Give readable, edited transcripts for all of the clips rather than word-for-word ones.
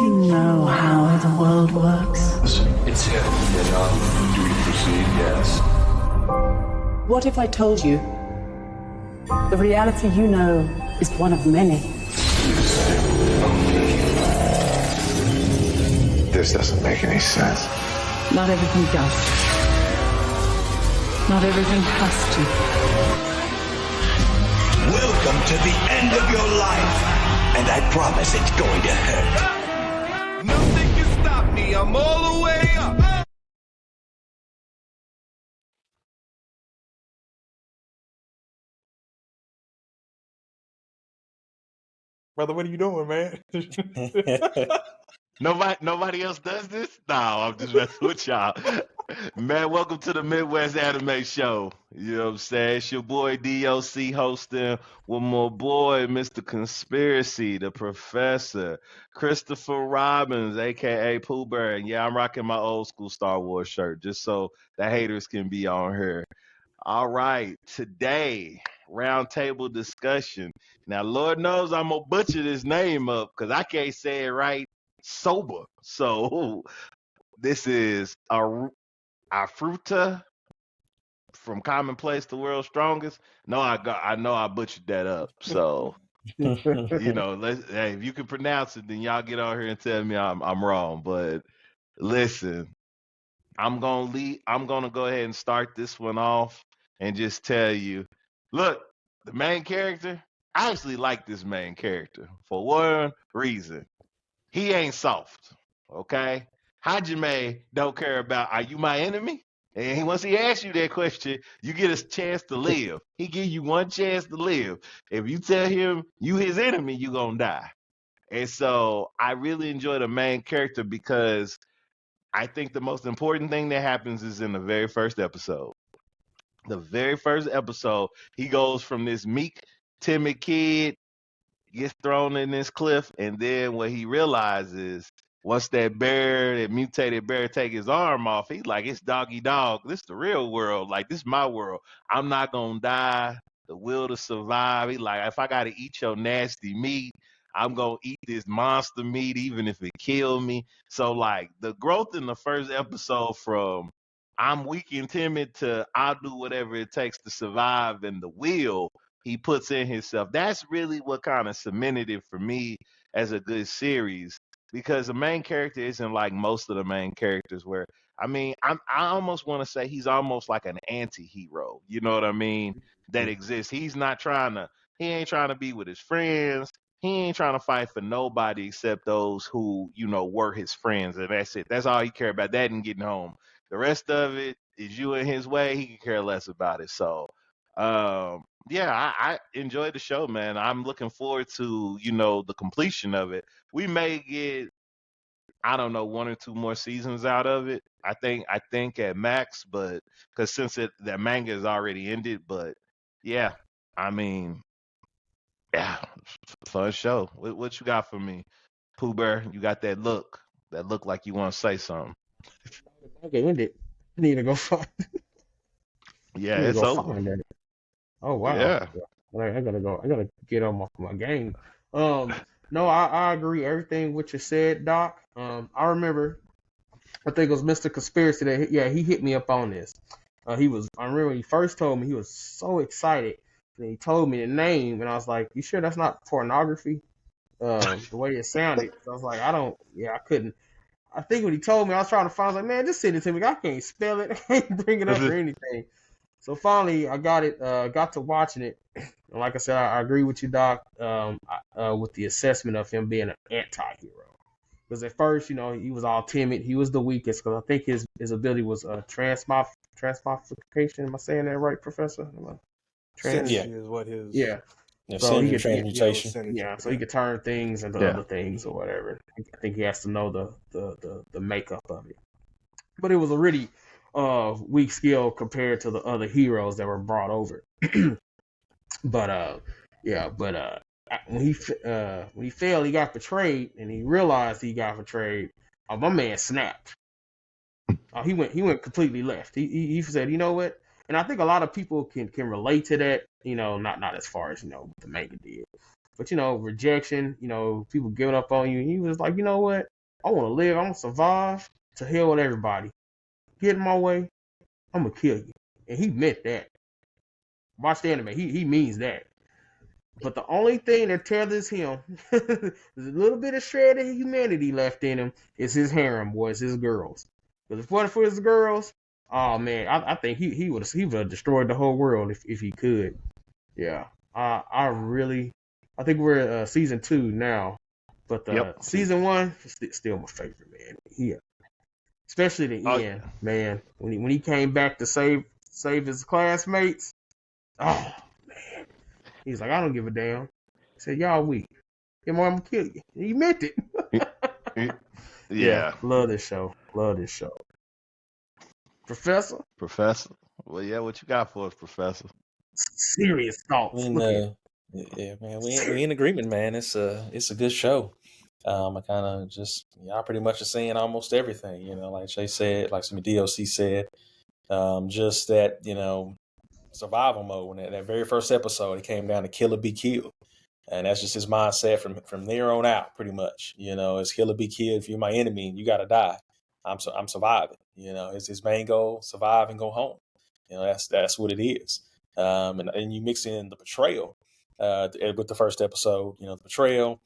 you know how the world works? It's him. Do we proceed? Yes. What if I told you the reality you know is one of many? This doesn't make any sense. Not everything does. Not everything has to. Welcome to the end of your life, and I promise it's going to hurt. Nothing can stop me. I'm all the way up. Brother, what are you doing, man? Nobody else does this? No, I'm just messing with y'all. Man, welcome to the Midwest Anime Show. You know what I'm saying? It's your boy DOC hosting with my boy, Mr. Conspiracy, the Professor, Christopher Robbins, aka Pooh Bear. And yeah, I'm rocking my old school Star Wars shirt just so the haters can be on here. All right, today, roundtable discussion. Now, Lord knows I'm going to butcher this name up because I can't say it right sober. So, this is Arifureta from Commonplace, the world's strongest. No, I know I butchered that up. So, you know, hey, if you can pronounce it, then y'all get on here and tell me I'm wrong. But listen, I'm gonna go ahead and start this one off and just tell you, look, the main character, I actually like this main character for one reason. He ain't soft, okay? Hajime don't care about, are you my enemy? And once he asks you that question, you get a chance to live. He give you one chance to live. If you tell him you his enemy, you gonna die. And so I really enjoy the main character because I think the most important thing that happens is in the very first episode. The very first episode, he goes from this meek, timid kid, gets thrown in this cliff, and then what he realizes, once that mutated bear, take his arm off, he's like, it's doggy dog. This is the real world. Like, this is my world. I'm not gonna die. The will to survive. He like, if I gotta eat your nasty meat, I'm gonna eat this monster meat, even if it kill me. So like the growth in the first episode from I'm weak and timid to I'll do whatever it takes to survive, and the will he puts in himself. That's really what kind of cemented it for me as a good series, because the main character isn't like most of the main characters where I almost want to say he's almost like an anti-hero. You know what I mean? That exists. He ain't trying to be with his friends. He ain't trying to fight for nobody except those who, were his friends. And that's it. That's all he care about. That and getting home. The rest of it is you in his way. He can care less about it. So, yeah, I enjoyed the show, man. I'm looking forward to, the completion of it. We may get, I don't know, 1 or 2 more seasons out of it. I think at max, but because since that manga is already ended, but yeah, I mean, yeah, fun show. What you got for me, Pooh Bear? You got that look like you want to say something. Okay, ended. I need to go find. Yeah, it's over. Find that. Oh wow. Yeah. I gotta go. I gotta get on my game. No, I agree everything what you said, Doc. I remember. I think it was Mr. Conspiracy that he hit me up on this. I remember when he first told me, he was so excited. And he told me the name, and I was like, "You sure that's not pornography?" The way it sounded, so I was like, I couldn't. I think when he told me, I was trying to find. I was like, "Man, just send it to me. I can't spell it. I can't bring it up or anything." So finally, I got it. Got to watching it. And like I said, I agree with you, Doc. With the assessment of him being an anti-hero. Because at first, he was all timid. He was the weakest. Because I think his ability was transmogrification. Am I saying that right, Professor? Is what his So he could transmutation. So he could turn things into other things or whatever. I think he has to know the makeup of it. But it was a really weak skill compared to the other heroes that were brought over. But when he failed, he got betrayed, and he realized he got betrayed. My man snapped. He went completely left. He said, you know what? And I think a lot of people can relate to that. Not as far as what the manga did, but rejection. People giving up on you. He was like, you know what? I want to live. I want to survive. To hell with everybody. Get in my way. I'm gonna kill you. And he meant that. Watch the anime. He means that. But the only thing that tethers him, there's a little bit of shred of humanity left in him, is his harem, boys, his girls. Because if it wasn't for his girls, oh man, I think he would have destroyed the whole world if he could. Yeah, I think we're season 2 now, but season 1 is still my favorite, man. Yeah, especially the end, man. When he came back to save his classmates. Oh man, he's like, I don't give a damn. He said, y'all weak. Yeah, I'm gonna kill you. He meant it. Yeah. Love this show. Professor. Well, yeah, what you got for us, Professor? Serious thoughts. Yeah, man, we in agreement, man. It's a good show. I kind of just y'all pretty much are saying almost everything, like Jay said, like some DLC said. Just that, survival mode. When that very first episode, it came down to kill or be killed, and that's just his mindset from there on out. Pretty much, it's kill or be killed. If you're my enemy, you got to die. I'm surviving. His main goal: survive and go home. That's what it is. And you mix in the betrayal with the first episode. The betrayal,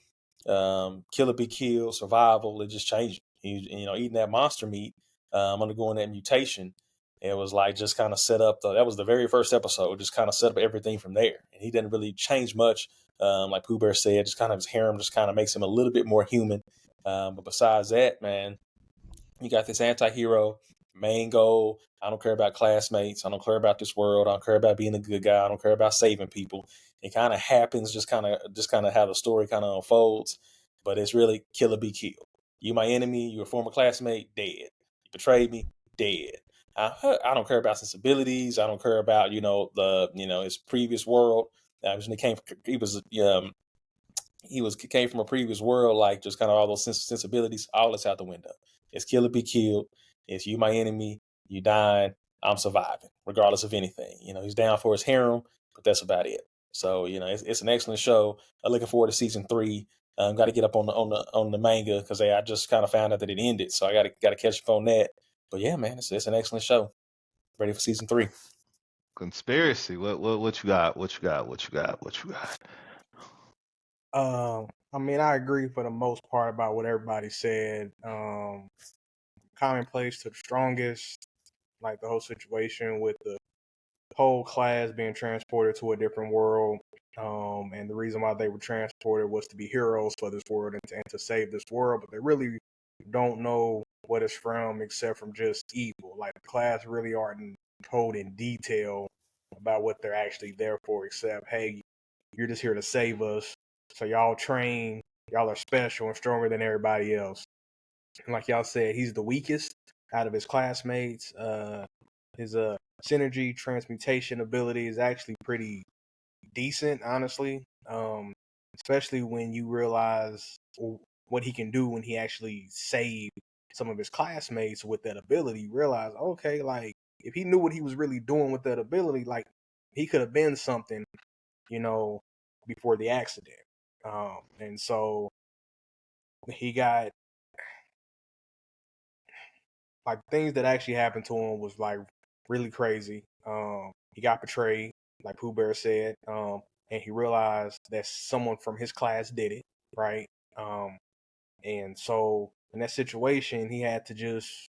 kill or be killed, survival. It just changed. Eating that monster meat, undergoing that mutation. It was like just kind of set up. That was the very first episode. Just kind of set up everything from there, and he didn't really change much. Like Pooh Bear said, just kind of his harem just kind of makes him a little bit more human. But besides that, man, you got this anti-hero main goal. I don't care about classmates. I don't care about this world. I don't care about being a good guy. I don't care about saving people. It kind of happens, just kind of how the story kind of unfolds. But it's really kill or be killed. You my enemy. You a former classmate. Dead. You betrayed me. Dead. I don't care about sensibilities. I don't care about his previous world. Came from a previous world, like just kind of all those sensibilities. All that's out the window. It's kill or be killed. It's you my enemy. You dying. I'm surviving, regardless of anything. He's down for his harem, but that's about it. So it's an excellent show. I'm looking forward to season 3. Got to get up on the manga because I just kind of found out that it ended, so I got to catch up on that. But yeah, man, it's an excellent show. Ready for season 3. Conspiracy. What you got? I mean, I agree for the most part about what everybody said. Commonplace to the strongest, like the whole situation with the whole class being transported to a different world. And the reason why they were transported was to be heroes for this world and to save this world, but they really don't know what it's from except from just evil. Like the class really aren't told in detail about what they're actually there for, except, hey, you're just here to save us. So y'all train, y'all are special and stronger than everybody else. And like y'all said, he's the weakest out of his classmates. His synergy transmutation ability is actually pretty decent, honestly. Especially when you realize what he can do when he actually saved some of his classmates with that ability. You realize, okay, like if he knew what he was really doing with that ability, like he could have been something, before the accident. And so he got like things that actually happened to him was like really crazy. He got betrayed, like Pooh Bear said, and he realized that someone from his class did it, right? And so in that situation, he had to just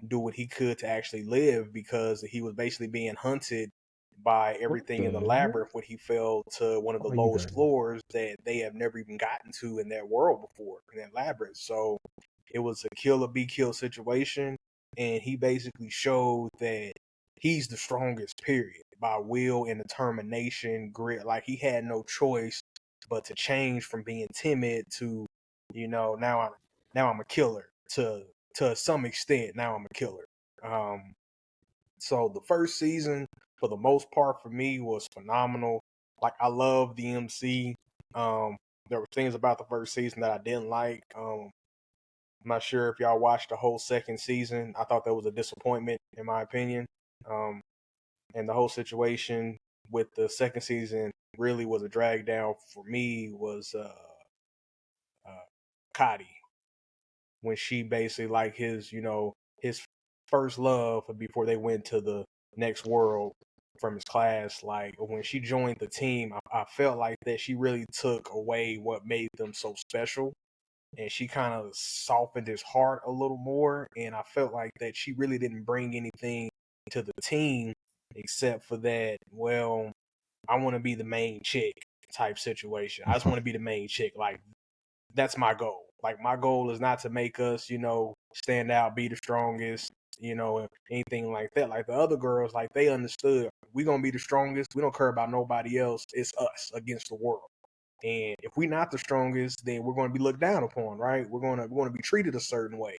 do what he could to actually live because he was basically being hunted by everything in the labyrinth when he fell to one of the lowest floors that they have never even gotten to in that world before, in that labyrinth. So it was a kill or be killed situation, and he basically showed that he's the strongest, period, by will and determination, grit. Like he had no choice but to change from being timid to, now I'm a killer to some extent. Now I'm a killer. So the first season, for the most part, for me was phenomenal. Like I love the MC. There were things about the first season that I didn't like. I'm not sure if y'all watched the whole second season. I thought that was a disappointment, in my opinion. And the whole situation with the second season really was a drag down for me was Cotty. when she basically like his, his first love before they went to the next world from his class. Like when she joined the team, I felt like that she really took away what made them so special, and she kind of softened his heart a little more. And I felt like that she really didn't bring anything to the team except for that, well, I want to be the main chick type situation. I just want to be the main chick. Like, that's my goal. Like, my goal is not to make us, stand out, be the strongest, anything like that. Like the other girls, like they understood we gonna be the strongest. We don't care about nobody else. It's us against the world. And if we're not the strongest, then we're going to be looked down upon, right? We're going to be treated a certain way.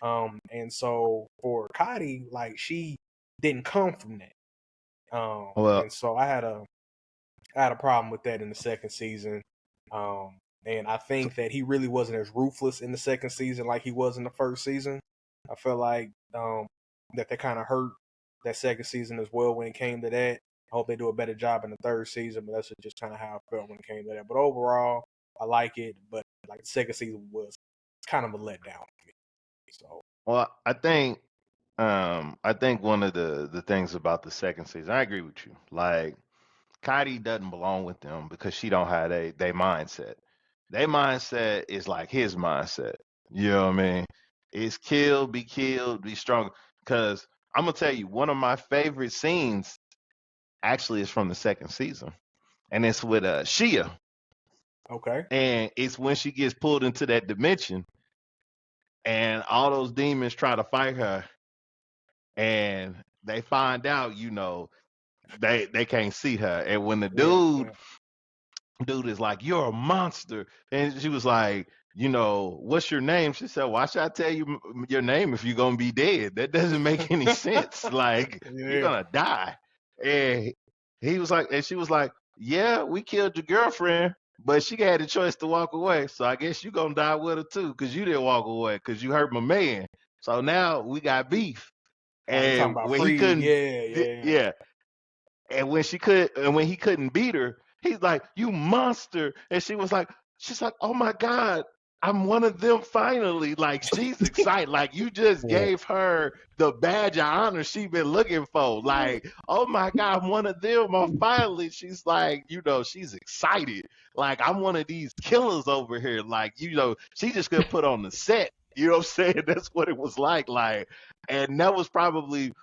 And so for Cotty, like she didn't come from that. Well, And so I had a problem with that in the second season. And I think that he really wasn't as ruthless in the second season like he was in the first season. I felt like that they kind of hurt that second season as well when it came to that. I hope they do a better job in the third season, but that's just kind of how I felt when it came to that. But overall, I like it, but like the second season was kind of a letdown for me. So well, I think one of the things about the second season, I agree with you. Like, Cotty doesn't belong with them because she don't have they mindset. Their mindset is like his mindset. You know what I mean? It's killed, be strong. Because I'm gonna tell you, one of my favorite scenes actually is from the second season, and it's with Shia, okay, and it's when she gets pulled into that dimension, and all those demons try to fight her, and they find out, they can't see her, and when the yeah, dude is like, "You're a monster," and she was like, "What's your name?" She said, "Why should I tell you your name if you're gonna be dead? That doesn't make any sense. Like, you're yeah, gonna die." And he was like, and she was like, "Yeah, we killed your girlfriend, but she had the choice to walk away. So I guess you gonna die with her too, because you didn't walk away, because you hurt my man. So now we got beef." you talking And about when he Freed? couldn't, Yeah. yeah, and when he couldn't beat her, he's like, "You monster!" And she's like, "Oh my God, I'm one of them finally!" Like, she's excited. Like, you just Yeah. gave her the badge of honor she been looking for. Like, oh my God, I'm one of them. I'm finally. She's like, she's excited. Like, I'm one of these killers over here. Like, she just could put on the set. You know what I'm saying? That's what it was like. Like, and that was probably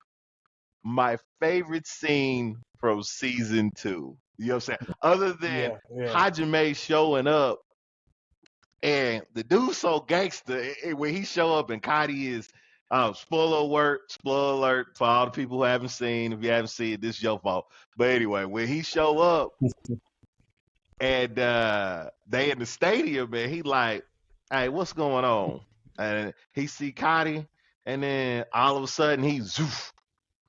my favorite scene from season 2. You know what I'm saying? Other than Yeah. Hajime showing up, and the dude's so gangster, when he show up and Cotty is, spoiler alert for all the people who haven't seen. If you haven't seen it, this is your fault. But anyway, when he show up and they in the stadium, and he like, "Hey, what's going on?" And he see Cotty, and then all of a sudden he zoof,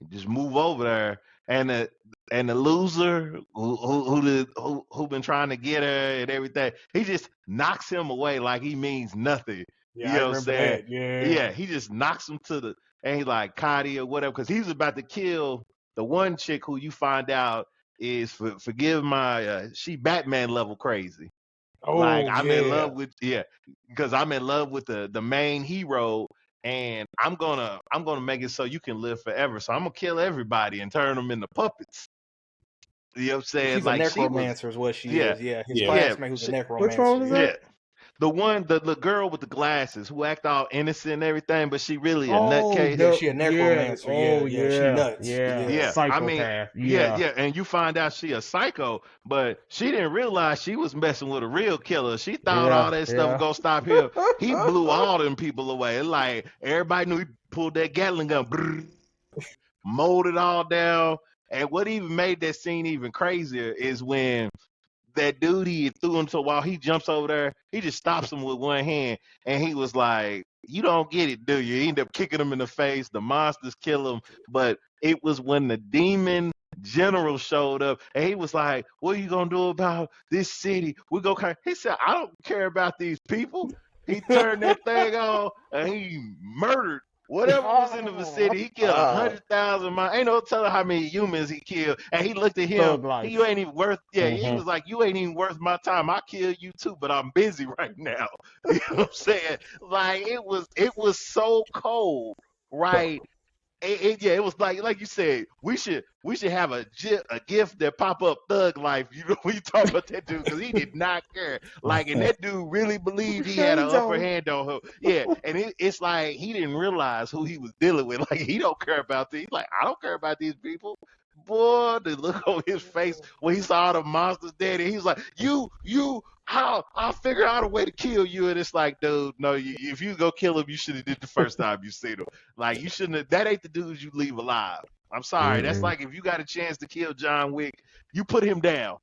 just move over there, and the loser who been trying to get her and everything, he just knocks him away like he means nothing. Yeah, You I know what I'm remember saying? that. Yeah. Yeah, he just knocks him to the, and he like Cotty or whatever, because he's about to kill the one chick who you find out is, forgive my she Batman level crazy. Like, Oh I'm in love yeah. with, yeah, because I'm in love with the main hero, and I'm gonna make it so you can live forever. So I'm gonna kill everybody and turn them into puppets. You know what I'm saying? She's a Like, she was, necromancer, is what she yeah, is. Yeah, his Yeah. yeah, classmate who's a Which one necromancer. was Yeah. yeah. that? The girl with the glasses who act all innocent and everything, but she really a Oh, nutcase. Yeah, the she a yeah. necromancer. Oh, Yeah. She yeah. nuts. Yeah. Yeah. Yeah, I mean, Psychopath. yeah, Yeah. yeah, and you find out she a psycho, but she didn't realize she was messing with a real killer. She thought all Yeah. that stuff was Yeah. gonna stop him. He blew all them people away. Like, everybody knew he pulled that Gatling gun, brrr, mowed it all down. And what even made that scene even crazier is when that dude he threw him, so while he jumps over there, he just stops him with one hand, and he was like, "You don't get it, do you?" He ended up kicking him in the face. The monsters kill him, but it was when the demon general showed up, and he was like, "What are you gonna do about this city? We go." He said, "I don't care about these people." He turned that thing on, and he murdered Whatever was in the vicinity, he killed 100,000 miles. Ain't no telling how many humans he killed. And he looked at him. Thug life. You ain't even worth. Yeah, he Mhm. was like, you ain't even worth my time. I kill you too, but I'm busy right now. You know what I'm saying? Like it was so cold, right? It was like you said, we should have a gift that pop up Thug Life. You know, when you talk about that dude, because he did not care. Like, and that dude really believed he had an upper hand on him. Yeah, and it's like he didn't realize who he was dealing with. Like, he don't care about these. Like, I don't care about these people. Boy, the look on his face when he saw the monsters dead, and he was like, how I'll figure out a way to kill you. And it's like, dude, no, if you go kill him, you should have did the first time you seen him. Like, you shouldn't have. That ain't the dudes you leave alive. I'm sorry. That's like if you got a chance to kill John Wick, you put him down.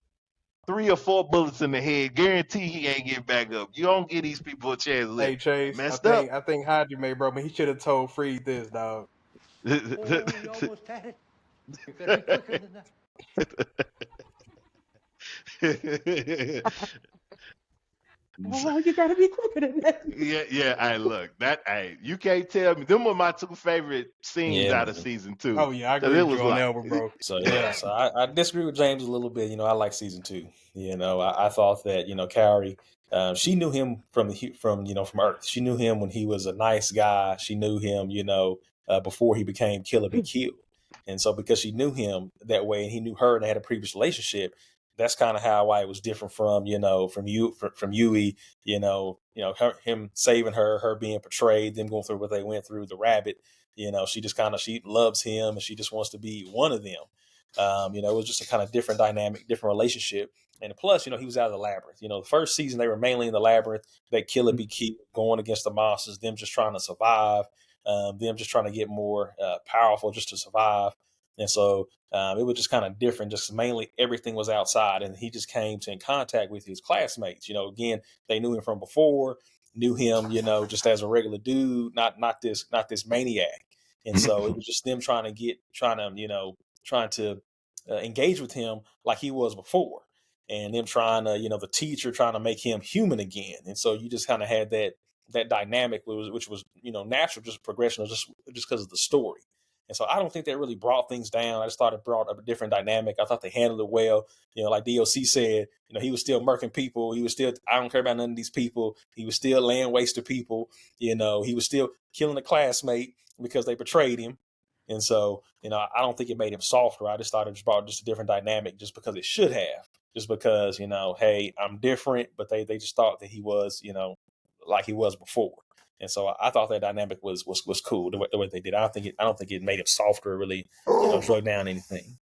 3 or 4 bullets in the head. Guarantee he ain't getting back up. You don't give these people a chance to live. Hey Chase, Messed up. I think Hajime, bro, man, he should have told Freed this, dog. You almost had it. You gotta be quicker than that. Oh, you gotta be quicker than that. Yeah. Hey, look, you can't tell me. Them were my 2 favorite scenes out of season 2. Oh yeah, I agree with you on that one, bro. So so I disagree with James a little bit. You know, I like season 2. You know, I thought that Carrie, she knew him from Earth. She knew him when he was a nice guy. She knew him, before he became Kill or Be Killed. And so because she knew him that way, and he knew her, and they had a previous relationship, that's kind of why it was different from Yui. Him saving her being portrayed, them going through what they went through, the rabbit. She loves him, and she just wants to be one of them. It was just a kind of different dynamic, different relationship. And plus, he was out of the labyrinth. The first season they were mainly in the labyrinth. They kill or be killed, going against the monsters, them just trying to survive, them just trying to get more powerful just to survive. And so it was just kind of different. Just mainly everything was outside, and he just came in contact with his classmates. Again, they knew him from before, knew him, just as a regular dude, not this maniac. And so it was just them trying to engage with him like he was before, and them trying to, the teacher trying to make him human again. And so you just kind of had that dynamic, which was natural, just progression, just because of the story. And so I don't think that really brought things down. I just thought it brought up a different dynamic. I thought they handled it well. Like DOC said, he was still murking people. He was still, I don't care about none of these people. He was still laying waste to people. He was still killing a classmate because they betrayed him. And so, I don't think it made him softer. I just thought it just brought just a different dynamic, just because it should have. Just because, hey, I'm different, but they just thought that he was, like he was before. And so I thought that dynamic was cool the way they did. I don't think it made him softer or really drug down anything.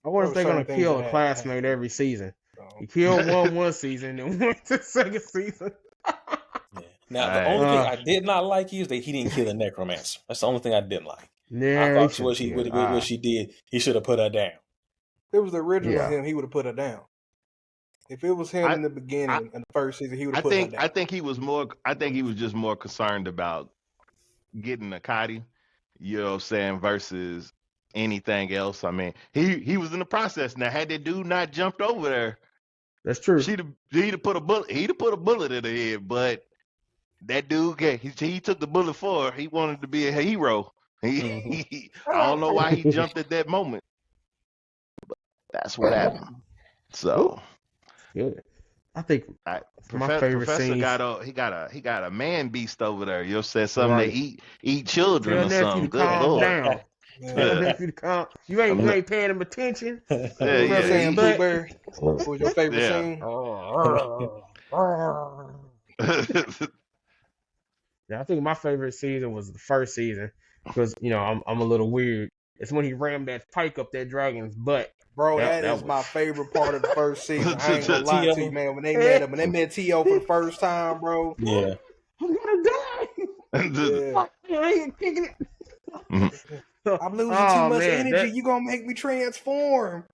I wonder if they're gonna kill a classmate every season. He killed one season, and one the second season. Yeah. Now the only thing I did not like is that he didn't kill the necromancer. That's the only thing I didn't like. Yeah, I thought what she did, he should have put her down. If it was the original him, he would have put her down. If it was him in the beginning, in the first season, he would have put her down. I think he was just more concerned about getting Akati, versus anything else. I mean, he was in the process. Now, had that dude not jumped over there, that's true. He'd have put a bullet in the head. But that dude, he took the bullet for her. He wanted to be a hero. I don't know why he jumped at that moment, but that's what happened. So. Good. I think my favorite Professor scene. He got a man beast over there. You said something to eat children Tell or something. Nephew to calm Lord. down. Tell nephew to calm. You ain't paying him attention. Saying Blueberry, what was your favorite scene? Yeah, I think my favorite season was the first season because I'm a little weird. It's when he rammed that pike up that dragon's butt. Bro, that is my favorite part of the first season. I ain't gonna lie to you, man. When they met him, when they met T.O. for the first time, bro. Yeah. I'm gonna die. I ain't kicking it. I'm losing too much energy. You gonna make me transform.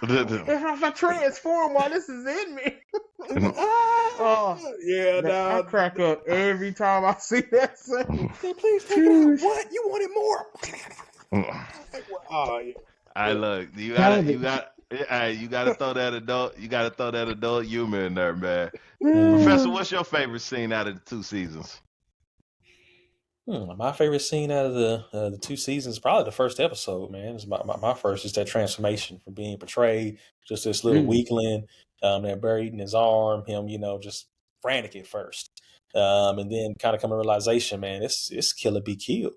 If I transform while this is in me. I crack up every time I see that scene. Please take it out. What? You wanted more? Look, you gotta throw that adult humor in there, man. Professor, what's your favorite scene out of the 2 seasons? My favorite scene out of the 2 seasons, probably the first episode, man. It's my first is that transformation from being portrayed just this little weakling that buried in his arm, him, just frantic at first. And then kind of come to realization, man, it's kill or be killed.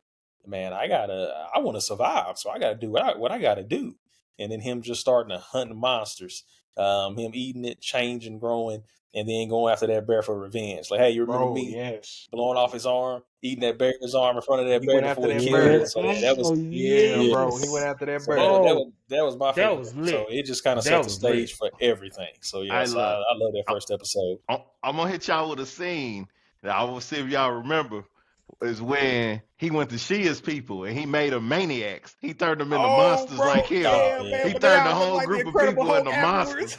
Man, I want to survive, so I gotta do what I gotta do. And then him just starting to hunt monsters, him eating it, changing, growing, and then going after that bear for revenge. Like, hey, you remember Bro, me? yes. Blowing off his arm, eating that bear in his arm in front of that He bear went after before he that killed bear. it. So that was Yeah, yeah. bro. He went after that So bear. that was my that favorite. was So lit. it just kind of That set the was stage lit. for everything. So yeah, I so look. I love that I'm, first episode. I'm gonna hit y'all with a scene that I will see if y'all remember. Is when he went to Shia's people and he made them maniacs. He turned them into Oh, monsters bro. like him. Yeah, Oh man. He yeah, But they turned the all look whole like the group of Incredible people Hulk into afterwards.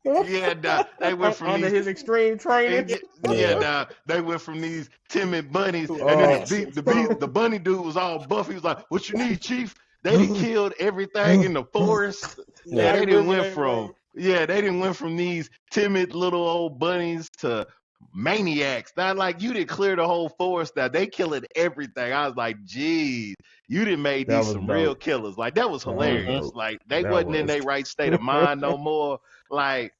monsters. Yeah, nah, they went from Under these. his extreme training. Yeah, yeah. nah, they went from these timid bunnies, To and then assassins, bro. the bunny dude was all buff. He was like, "What you need, Chief?" They done killed everything in the forest. Yeah, Yeah, I they didn't remember went that, from bro. these timid little old bunnies to maniacs. Not like you didn't clear the whole forest. Now they killing everything. I was like, geez, you didn't made That these was some real dope. killers. Like that was That was Mm-hmm. hilarious. dope. Like they That wasn't in was. their right state of mind no more. Like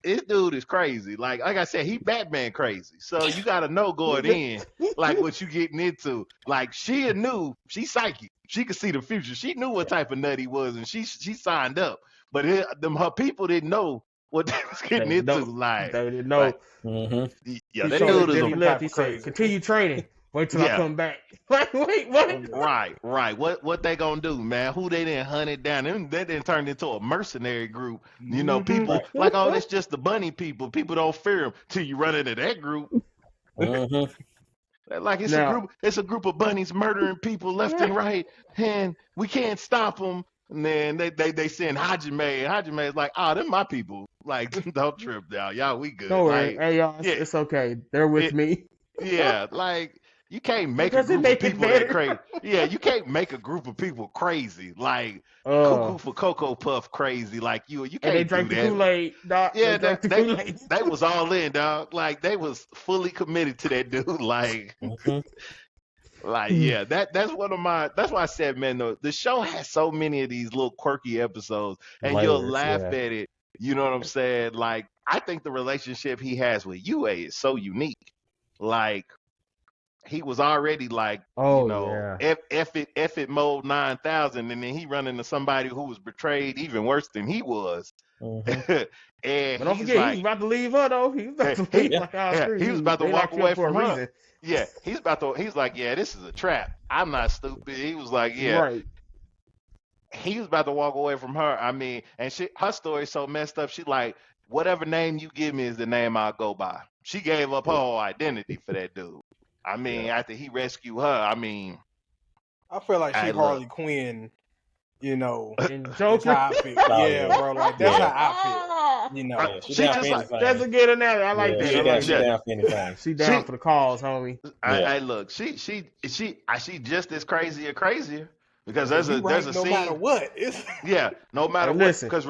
this dude is crazy. Like I said, he Batman crazy. So you gotta know going in, like what you getting into. Like she knew, she psychic. She could see the future. She knew what type of nut he was, and she signed up. But her people didn't know what they was getting They into. know. They They didn't like, know. Mm-hmm. yeah, He that Yeah, told they dude him, is then a he different left. type He of said, crazy. "Continue training. Wait till I yeah. come back." Like, wait, what? Right. What they gonna do, man? Who they didn't hunt it down? They didn't turn into a mercenary group. You know, people Right. like, oh, that's just the bunny people. People don't fear them till you run into that group. Mm-hmm. Like Now, it's a group of bunnies murdering people left and right, and we can't stop them. And then they send Hajime, and Hajime is like, oh, them my people. Like, don't trip now, y'all, we don't good. worry. Like, Hey, y'all, yeah, it's okay. They're with it, me yeah, like you can't make a because it group of make it people that better. crazy. Yeah, you can't make a group of people crazy. Like Uh, cuckoo for Cocoa Puff crazy. Like you and they can't do drank the that. Kool-Aid, Doc. They Yeah, drank the Kool-Aid. they was all in, dog. Like they was fully committed to that dude. Mm-hmm. Like yeah, that's one of my. That's why I said, man, the show has so many of these little quirky episodes, and you'll Layers, laugh yeah. at it. You know what I'm saying? Like I think the relationship he has with UA is so unique. Like he was already like, Oh yeah. F it mode 9,000, and then he run into somebody who was betrayed even worse than he was, Mm-hmm. and But don't he's forget, he was like, about to leave her though. He was about to he leave like all screw. he was about to They walk locked you up away for a from her. reason. Yeah, he's like, yeah, this is a trap. I'm not stupid. He was like, yeah, Right. he was about to walk away from her. I mean, and her story's so messed up. She like, whatever name you give me is the name I'll go by. She gave up her whole identity for that dude. I mean, Yeah. after he rescued her, I mean, I feel like she I Harley look. Quinn, you know. And That's Joker. how I feel. Oh, Yeah, yeah. bro. Like that's Yeah. how I feel. You know. Yeah, she She down just for like, anything. That's a good analogy. I like Yeah, that. she I down. like She that. down for anything. She down for the cause, homie. Yeah. I look, she just as crazy or crazier because Yeah, you there's right a no matter scene. what. It's Yeah, no matter And what, listen, because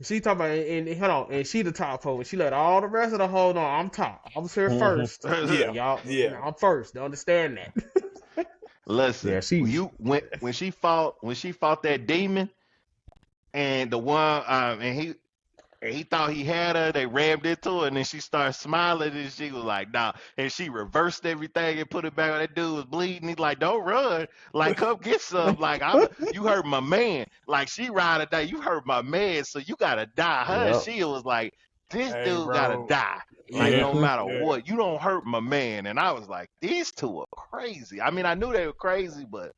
she talking about and hold on, and she the top hoe, and she let all the rest of the hold on. I'm top. I was here Mhm. first. yeah. Y'all, Yeah. I'm first. Don't understand that. listen, Yeah, she. when she fought that demon and the one and he thought he had her, they rammed into her, and then she started smiling, and she was like, nah. And she reversed everything and put it back. That dude was bleeding. He's like, don't run. Like, come get some. Like, you hurt my man. Like, she ride or die. You hurt my man, so you gotta die. Her and Yep. she was like, this Hey, dude gotta bro. die. Like, no Yeah. matter Yeah. what, you don't hurt my man. And I was like, these two are crazy. I mean, I knew they were crazy, but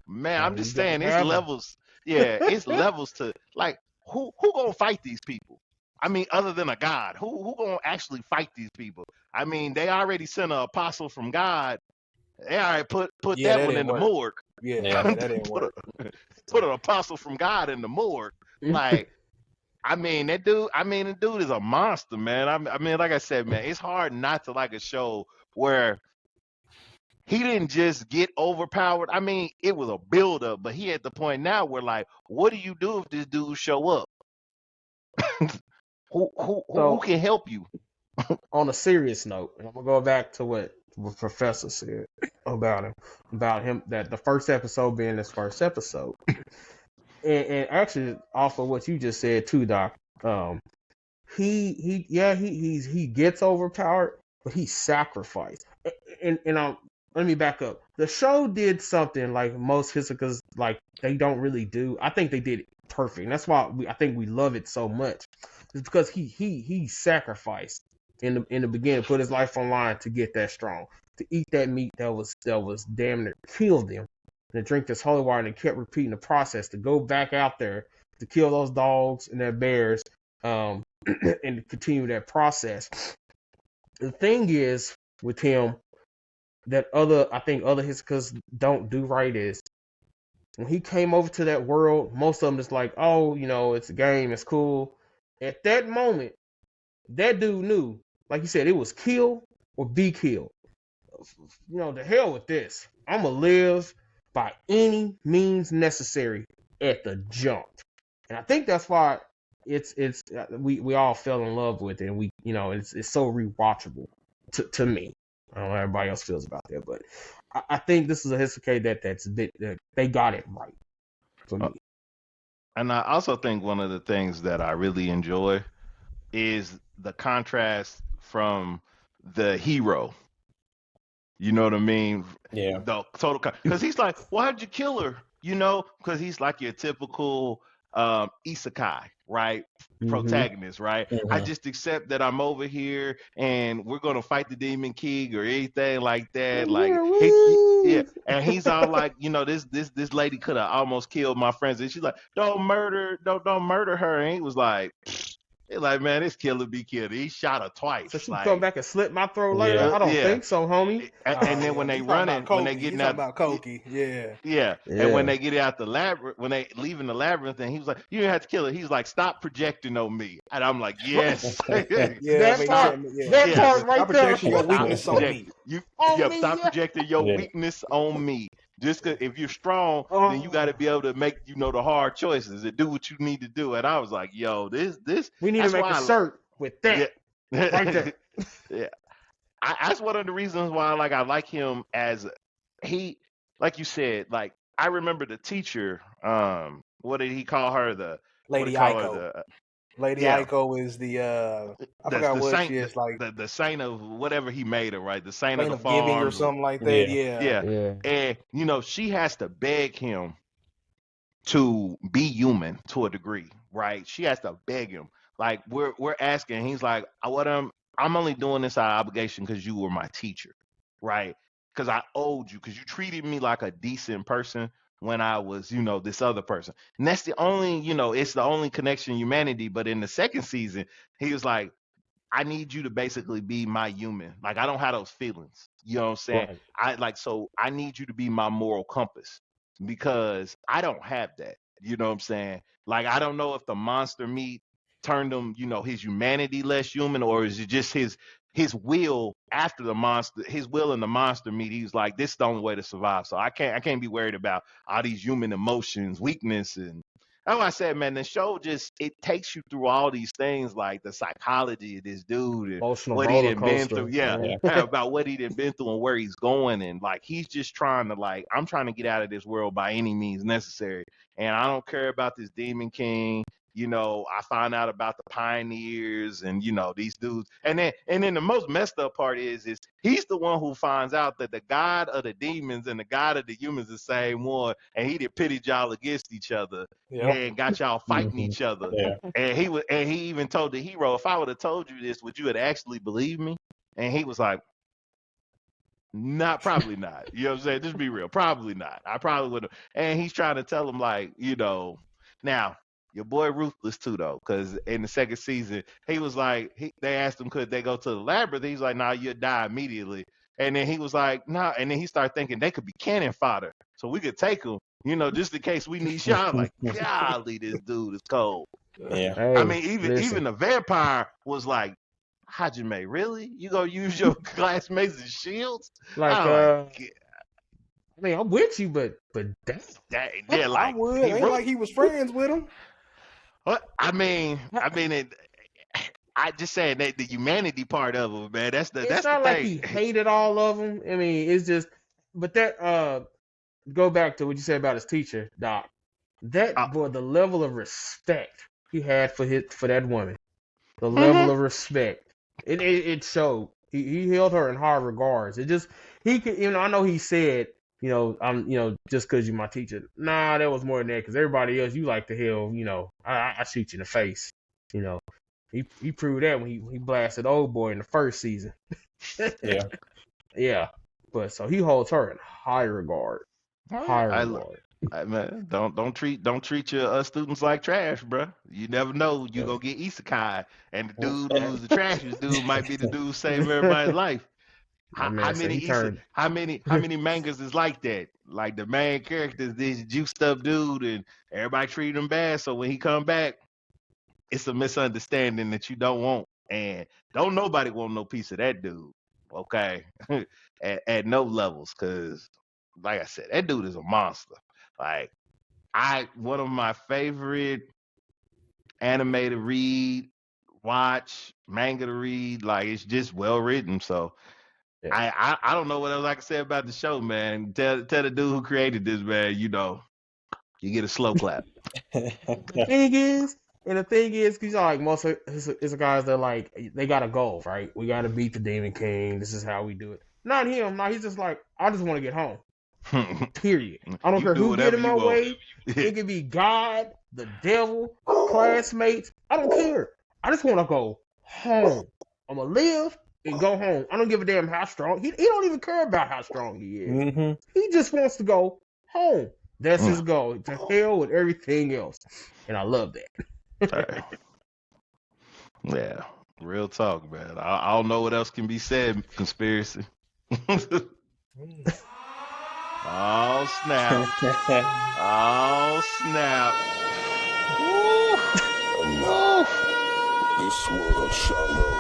man, I'm You just gotta saying, it's have 'em. levels. Yeah, it's levels to like who gonna fight these people? I mean, other than a god, who gonna actually fight these people? I mean, they already sent an apostle from God. They already put Yeah, that that one in didn't the work. morgue. Yeah, Yeah. that didn't put work. put an apostle from God in the morgue. Like, I mean, that dude. I mean, the dude is a monster, man. I mean, like I said, man, it's hard not to like a show where he didn't just get overpowered. I mean, it was a build up, but he at the point now where like, what do you do if this dude show up? Who So can help you? on a serious note, and I'm gonna go back to what what Professor said about him that the first episode being his first episode, and actually off of what you just said too, Doc. He gets overpowered, but he sacrificed. And let me back up. The show did something like most Hisokas like they don't really do. I think they did it perfect. And that's why I think we love it so much. It's because he sacrificed in the beginning, put his life on line to get that strong, to eat that meat that was damn near killed him, and to drink this holy water, and kept repeating the process to go back out there to kill those dogs and that bears, and to continue that process. The thing is with him that I think other Hisokas don't do right is when he came over to that world, most of them just like, oh, it's a game, it's cool. At that moment, that dude knew, like you said, it was kill or be killed. The hell with this. I'm gonna live by any means necessary at the jump. And I think that's why we all fell in love with it, and it's so rewatchable to me. I don't know how everybody else feels about that, but I think this is a Hisoka that they got it right for me. And I also think one of the things that I really enjoy is the contrast from the hero. You know what I mean? Yeah. The total, because he's like, why'd you kill her? Because he's like your typical isekai, right? Protagonist, right? I just accept that I'm over here and we're gonna fight the Demon King or anything like that. Like, and he's all like, this lady could have almost killed my friends, and she's like, don't murder her, and he was like. They're like, man, this killer be killed. He shot her twice. So she like, come back and slit my throat later? I don't think so, homie. And then when they running, when they getting out about Koki, yeah. And when they get out the labyrinth, when they leaving the labyrinth, and he was like, you didn't have to kill her. He's like, stop projecting on me. And I'm like, yes. That part right there. Projecting your weakness on me. Stop projecting your weakness on me. Just cause if you're strong, then you got to be able to make the hard choices and do what you need to do. And I was like, yo, this we need to make a shirt with that right there. Yeah, that's one of the reasons why I like him as he, like you said, like I remember the teacher. What did he call her? The Lady Aiko. Lady Aiko is I forgot what saint, she is, like the saint of whatever he made her, right? The saint of the farms, giving or something like that. Yeah. And she has to beg him to be human to a degree, right? She has to beg him. Like we're asking, he's like, I'm only doing this out of obligation because you were my teacher, right? Because I owed you, because you treated me like a decent person when I was, this other person. And that's the only, it's the only connection in humanity. But in the second season, he was like, I need you to basically be my human. Like, I don't have those feelings. You know what I'm saying? Right. So I need you to be my moral compass because I don't have that. You know what I'm saying? Like, I don't know if the monster meat turned him, his humanity less human, or is it just his will after the monster, his will in the monster meat? He's like, this is the only way to survive. So I can't be worried about all these human emotions, weakness, and that's why I said, man, the show it takes you through all these things, like the psychology of this dude and emotional what he done been through. Yeah. About what he done been through and where he's going, and like he's just trying to I'm trying to get out of this world by any means necessary, and I don't care about this Demon King. I find out about the pioneers and these dudes, and then the most messed up part is he's the one who finds out that the god of the demons and the god of the humans is the same one, and he did pitted y'all against each other and got y'all fighting each other. And he even told the hero, if I would have told you this, would you have actually believed me? And he was like, probably not. You know what I'm saying? Just be real. Probably not. I probably would have. And he's trying to tell him now. Your boy ruthless too, though, because in the second season, he was like, they asked him, could they go to the labyrinth? He's like, nah, you'll die immediately. And then he was like, nah. And then he started thinking they could be cannon fodder, so we could take them, just in case we need shot. Like, golly, this dude is cold. Yeah. Hey, I mean, even the vampire was like, Hajime, really? You gonna use your classmates as shields? I mean, I'm with you, but I would. Ain't like he was friends with him. What? I mean, I just saying that the humanity part of it, man. That's the It's not like he thing. hated all of them. I mean, it's just, but that go back to what you said about his teacher, Doc. That boy, the level of respect he had for that woman, the level of respect, it showed. He held her in high regards. It just he could, I know he said, I'm, just because you're my teacher. Nah, that was more than that. Because everybody else, you like to hell, I shoot you in the face. He proved that when he blasted old boy in the first season. Yeah. Yeah, but so he holds her in high regard. High regard. Man, don't treat your students like trash, bruh. You never know you gonna get isekai, and the dude who's the trashiest dude might be the dude who saved everybody's life. My man said he turned. How many mangas is like that? Like the main character is this juiced up dude, and everybody treat him bad. So when he come back, it's a misunderstanding that you don't want, and don't nobody want no piece of that dude. Okay, at no levels, because like I said, that dude is a monster. Like one of my favorite anime to read, watch, manga to read. Like it's just well written. So yeah. I don't know what else I can say about the show, man. Tell the dude who created this, man. You get a slow clap. The thing is, because like most of his guys, they're like they got a goal, right? We got to beat the Demon King. This is how we do it. Not him. No, he's just like, I just want to get home. Period. I don't care who get in my way. It could be God, the devil, classmates. I don't care. I just want to go home. I'm gonna live and go home. I don't give a damn how strong. He don't even care about how strong he is. Mm-hmm. He just wants to go home. That's his goal. To hell with everything else. And I love that. Yeah. Real talk, man. I don't know what else can be said. Conspiracy. Oh snap! Oh snap! No. This world shall know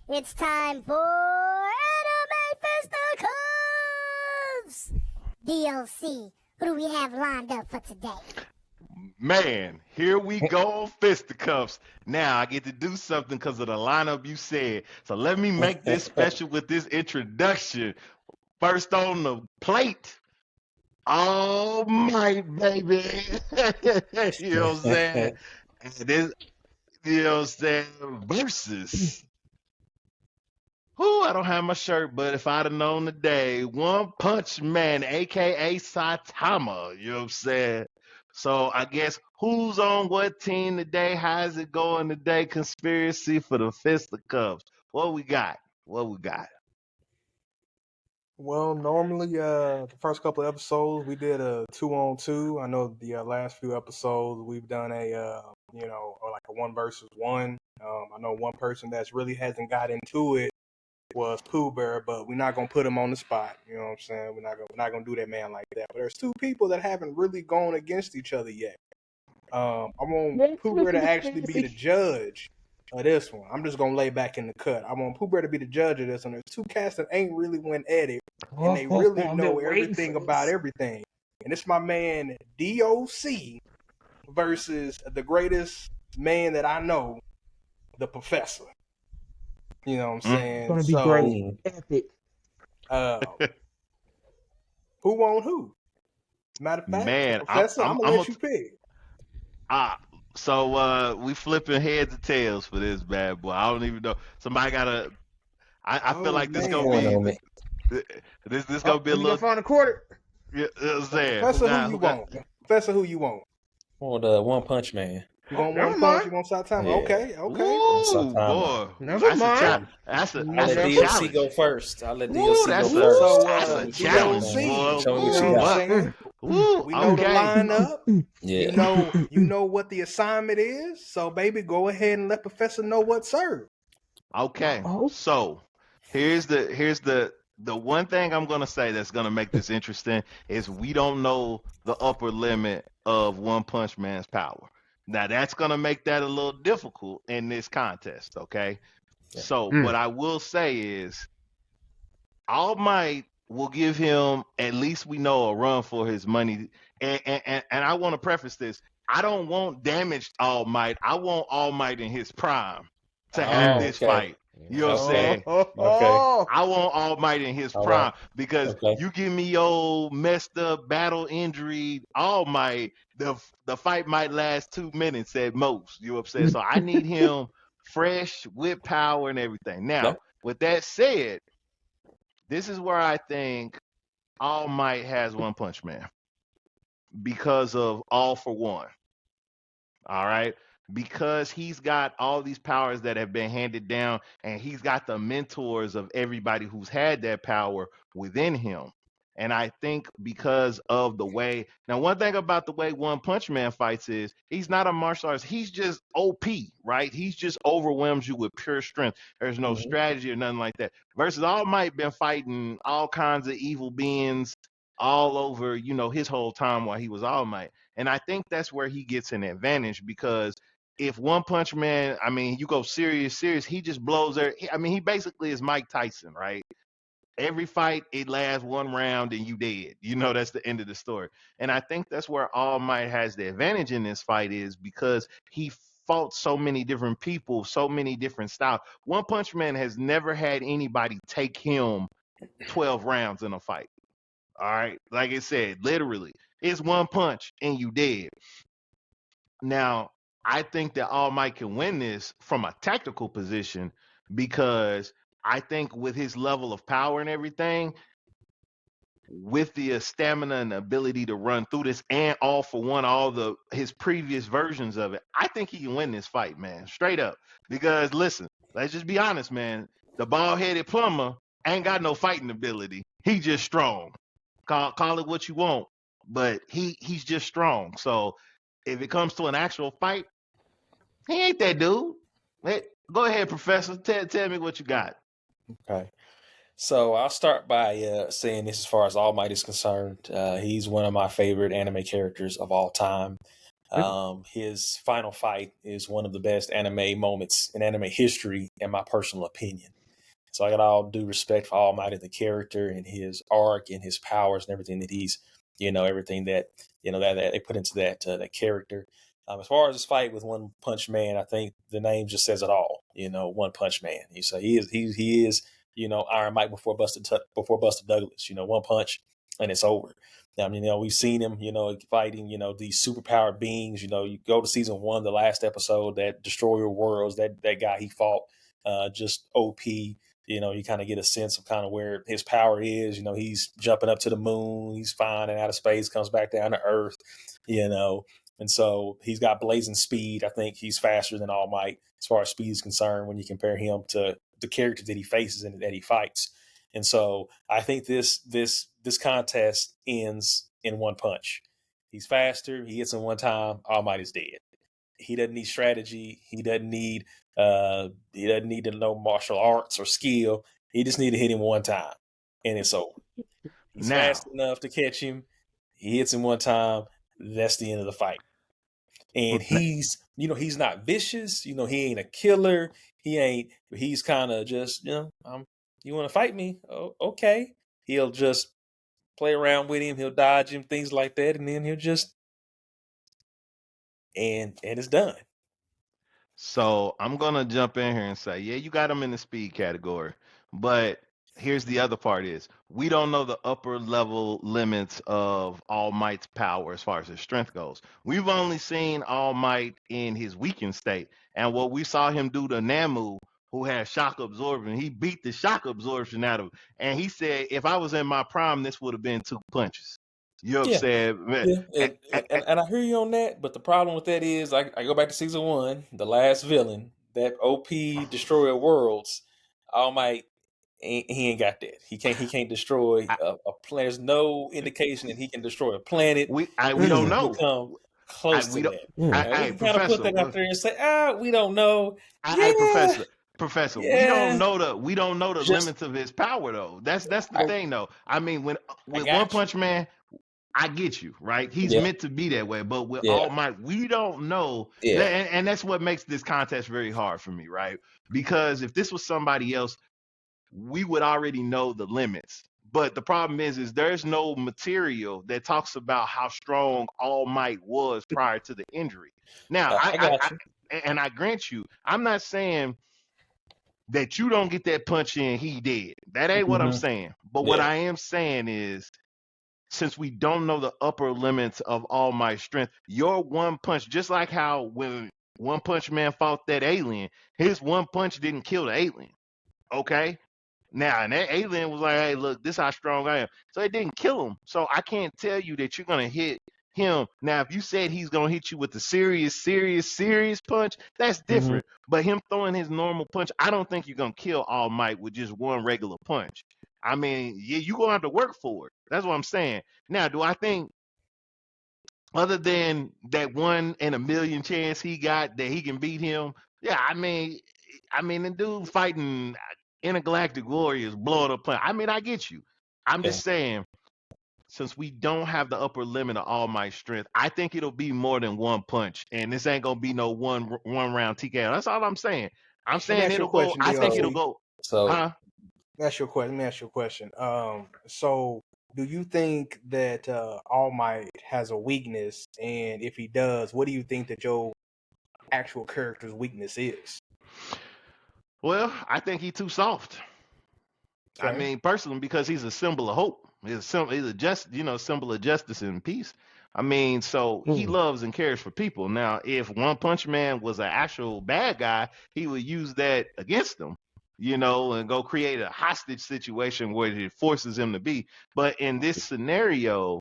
It's time for Anime Fisticuffs! DLC, who do we have lined up for today? Man, here we go on fisticuffs. Now I get to do something because of the lineup you said. So let me make this special with this introduction. First on the plate, All Might, baby. You know what I'm saying? And this, you know what I'm saying? Versus. Who I don't have my shirt, but if I'd have known today, One Punch Man, aka Saitama. You know what I'm saying? So I guess who's on what team today? How's it going today? Conspiracy for the fisticuffs. What we got? Well, normally the first couple of episodes we did a 2-on-2. I know the last few episodes we've done a or like a 1 versus 1. I know one person that's really hasn't got into it was Pooh Bear, but we're not gonna put him on the spot. You know what I'm saying? We're not gonna do that man like that. But there's two people that haven't really gone against each other yet. I want Pooh Bear to actually be the judge of this one. I'm just gonna lay back in the cut. I want Pooh Bear to be the judge of this one. There's two cats that ain't really went at it, and they really know everything about everything. And it's my man DOC versus the greatest man that I know, the Professor. You know what I'm saying? It's gonna be great. Epic. Who won who? Matter of fact, man, Professor, I'm gonna let you pick. So we flipping heads and tails for this bad boy. I don't even know. Somebody gotta. I feel like this gonna be. This gonna be a little. Find a quarter. Yeah, I'm saying. Professor, who you want? Professor, who you want? I want One Punch Man. You want One Punch? You want Saitama? Yeah. Okay. Ooh, boy. Never mind. That's a I'll let DLC go first. That's a challenge, boy. Show me what you got. We know the lineup. Yeah. You know what the assignment is. So, baby, go ahead and let Professor know what's served. Okay. So, here's the one thing I'm gonna say that's gonna make this interesting is we don't know the upper limit of One Punch Man's power. Now that's gonna make that a little difficult in this contest, okay? Yeah. So what I will say is All Might will give him, at least we know, a run for his money. And I want to preface this. I don't want damaged All Might. I want All Might in his prime to have Oh, this okay. fight. You know what I'm Okay. saying? Okay. I want All Might in his All right. prime because Okay. you give me your messed up, battle injury All Might, the fight might last 2 minutes at most. You know what I'm saying? So I need him fresh with power and everything. Okay. Now, with that said, this is where I think All Might has One Punch Man because of All for One. All right. Because he's got all these powers that have been handed down, and he's got the mentors of everybody who's had that power within him. And I think because of the way, now, one thing about the way One Punch Man fights is he's not a martial artist. He's just OP, right? He's just overwhelms you with pure strength. There's no Mhm. strategy or nothing like that. Versus All Might been fighting all kinds of evil beings all over, his whole time while he was All Might. And I think that's where he gets an advantage because if One Punch Man, I mean, you go serious, he just blows there. I mean, he basically is Mike Tyson, right? Every fight, it lasts one round and you dead. That's the end of the story. And I think that's where All Might has the advantage in this fight is because he fought so many different people, so many different styles. One Punch Man has never had anybody take him 12 rounds in a fight. All right. Like I said, literally, it's one punch and you dead. Now, I think that All Might can win this from a tactical position because I think with his level of power and everything, with the stamina and the ability to run through this and All for One, his previous versions of it, I think he can win this fight, man. Straight up. Because listen, let's just be honest, man. The bald-headed plumber ain't got no fighting ability. He just strong. Call it what you want, but he's just strong. So if it comes to an actual fight, he ain't that dude. Hey, go ahead, Professor. Tell me what you got. Okay. So I'll start by saying this as far as All Might is concerned. He's one of my favorite anime characters of all time. His final fight is one of the best anime moments in anime history, in my personal opinion. So I got all due respect for All Might as the character and his arc and his powers and everything that he's, everything that that they put into that character. As far as this fight with One Punch Man, I think the name just says it all. One Punch Man. He is Iron Mike before Buster Douglas. One punch and it's over. I mean, we've seen him, fighting, these superpowered beings. You go to season 1, the last episode, that Destroyer Worlds, that guy he fought, just OP. You kind of get a sense of kind of where his power is. He's jumping up to the moon, he's flying out of space, comes back down to Earth. And so he's got blazing speed. I think he's faster than All Might as far as speed is concerned when you compare him to the characters that he faces and that he fights. And so I think this contest ends in one punch. He's faster. He hits him one time. All Might is dead. He doesn't need strategy. He doesn't need to know martial arts or skill. He just need to hit him one time, and it's over. He's Now, fast enough to catch him. He hits him one time. That's the end of the fight. And he's not vicious. He ain't a killer. He's kind of just, you want to fight me? Oh, okay. He'll just play around with him. He'll dodge him, things like that. And then he'll just, and it's done. so I'm gonna jump in here and say, yeah, you got him in the speed category, but here's the other part: is we don't know the upper level limits of All Might's power as far as his strength goes. We've only seen All Might in his weakened state, and what we saw him do to Namu, who had shock absorption, he beat the shock absorption out of him, and he said, if I was in my prime, this would have been 2 punches. You Yeah. upset, man? Yeah, and I hear you on that, but the problem with that is I go back to season 1, the last villain, that OP Destroyer Worlds. All Might, he ain't got that. He can't destroy a planet. There's no indication that he can destroy a planet. We He don't can't know. come close We to don't. that. We can kind of put that out there and say, we don't know. Professor, Yeah. we don't know the limits of his power though. That's the thing though. I mean, with One Punch Man, I get you, right? He's meant to be that way, but with All Might, we don't know. Yeah. And that's what makes this contest very hard for me, right? Because if this was somebody else, we would already know the limits. But the problem is there's no material that talks about how strong All Might was prior to the injury. Now, I got you. and I grant you, I'm not saying that you don't get that punch in, he did. That ain't what I'm Mm-hmm. saying. But what Yeah. I am saying is, since we don't know the upper limits of All Might's strength, your one punch, just like how when One Punch Man fought that alien, his one punch didn't kill the alien. Okay? Now, and that alien was like, hey, look, this is how strong I am. So it didn't kill him. So I can't tell you that you're going to hit him. Now, if you said he's going to hit you with the serious punch, that's Mm-hmm. different. But him throwing his normal punch, I don't think you're going to kill All Might with just one regular punch. I mean, yeah, you're going to have to work for it. That's what I'm saying. Now, do I think, other than that 1 in a million chance he got that he can beat him? Yeah, I mean, the dude fighting intergalactic warriors, blowing up planet. I mean, I get you. I'm Yeah. just saying, since we don't have the upper limit of All Might strength, I think it'll be more than one punch, and this ain't gonna be no one round TKO. That's all I'm saying. I'm Let me saying ask you a it'll go. question, I think it'll DLC. go. So Huh? Let me ask you a question. So do you think that All Might has a weakness, and if he does, what do you think that your actual character's weakness is? Well, I think he's too soft. I Okay. mean, personally, because he's a symbol of hope. He's a just, symbol of justice and peace. I mean, so he loves and cares for people. Now, if One Punch Man was an actual bad guy, he would use that against them, and go create a hostage situation where it forces him to be. But in this scenario,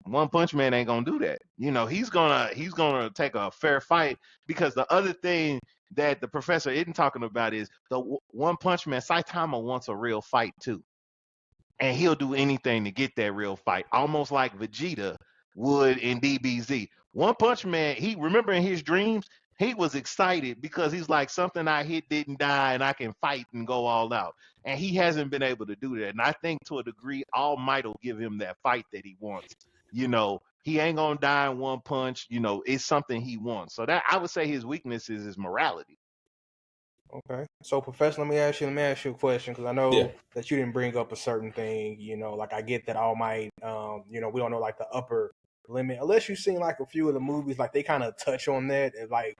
One Punch Man ain't gonna do that. He's gonna take a fair fight, because the other thing that the professor isn't talking about is the One Punch Man. Saitama wants a real fight too, and he'll do anything to get that real fight, almost like Vegeta would in DBZ. One Punch Man, he remember in his dreams, he was excited because he's like, something I hit didn't die and I can fight and go all out. And he hasn't been able to do that. And I think to a degree, All Might will give him that fight that he wants. He ain't gonna die in one punch. It's something he wants. So that, I would say, his weakness is his morality. Okay. So, Professor, let me ask you a question, because I yeah. know that you didn't bring up a certain thing. Like I get that All Might. We don't know like the upper limit unless you've seen like a few of the movies. Like they kind of touch on that, and like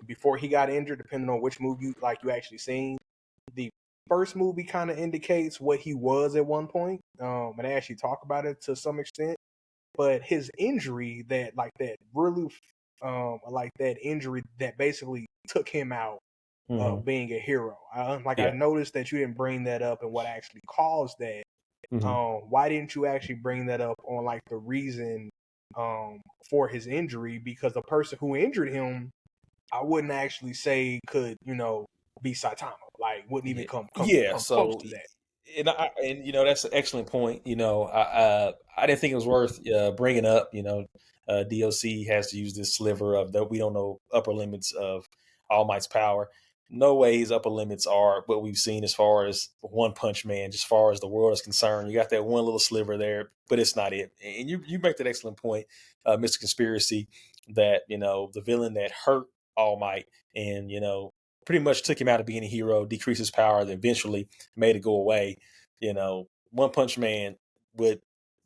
before he got injured, depending on which movie you actually seen. The first movie kind of indicates what he was at one point. And they actually talk about it to some extent. But his injury, that really, like that injury that basically took him out Mm-hmm. of being a hero. I Yeah. noticed that you didn't bring that up and what actually caused that. Mm-hmm. Why didn't you actually bring that up on like the reason for his injury? Because the person who injured him, I wouldn't actually say could be Saitama. Like wouldn't even Yeah. come close So, to that. and that's an excellent point. I didn't think it was worth bringing up. DOC has to use this sliver of that we don't know upper limits of All Might's power. No way his upper limits are what we've seen as far as One Punch Man, just as far as the world is concerned. You got that one little sliver there, but it's not it. And you make that excellent point, Mr. Conspiracy, that the villain that hurt All Might and pretty much took him out of being a hero, decreased his power, then eventually made it go away. One Punch Man would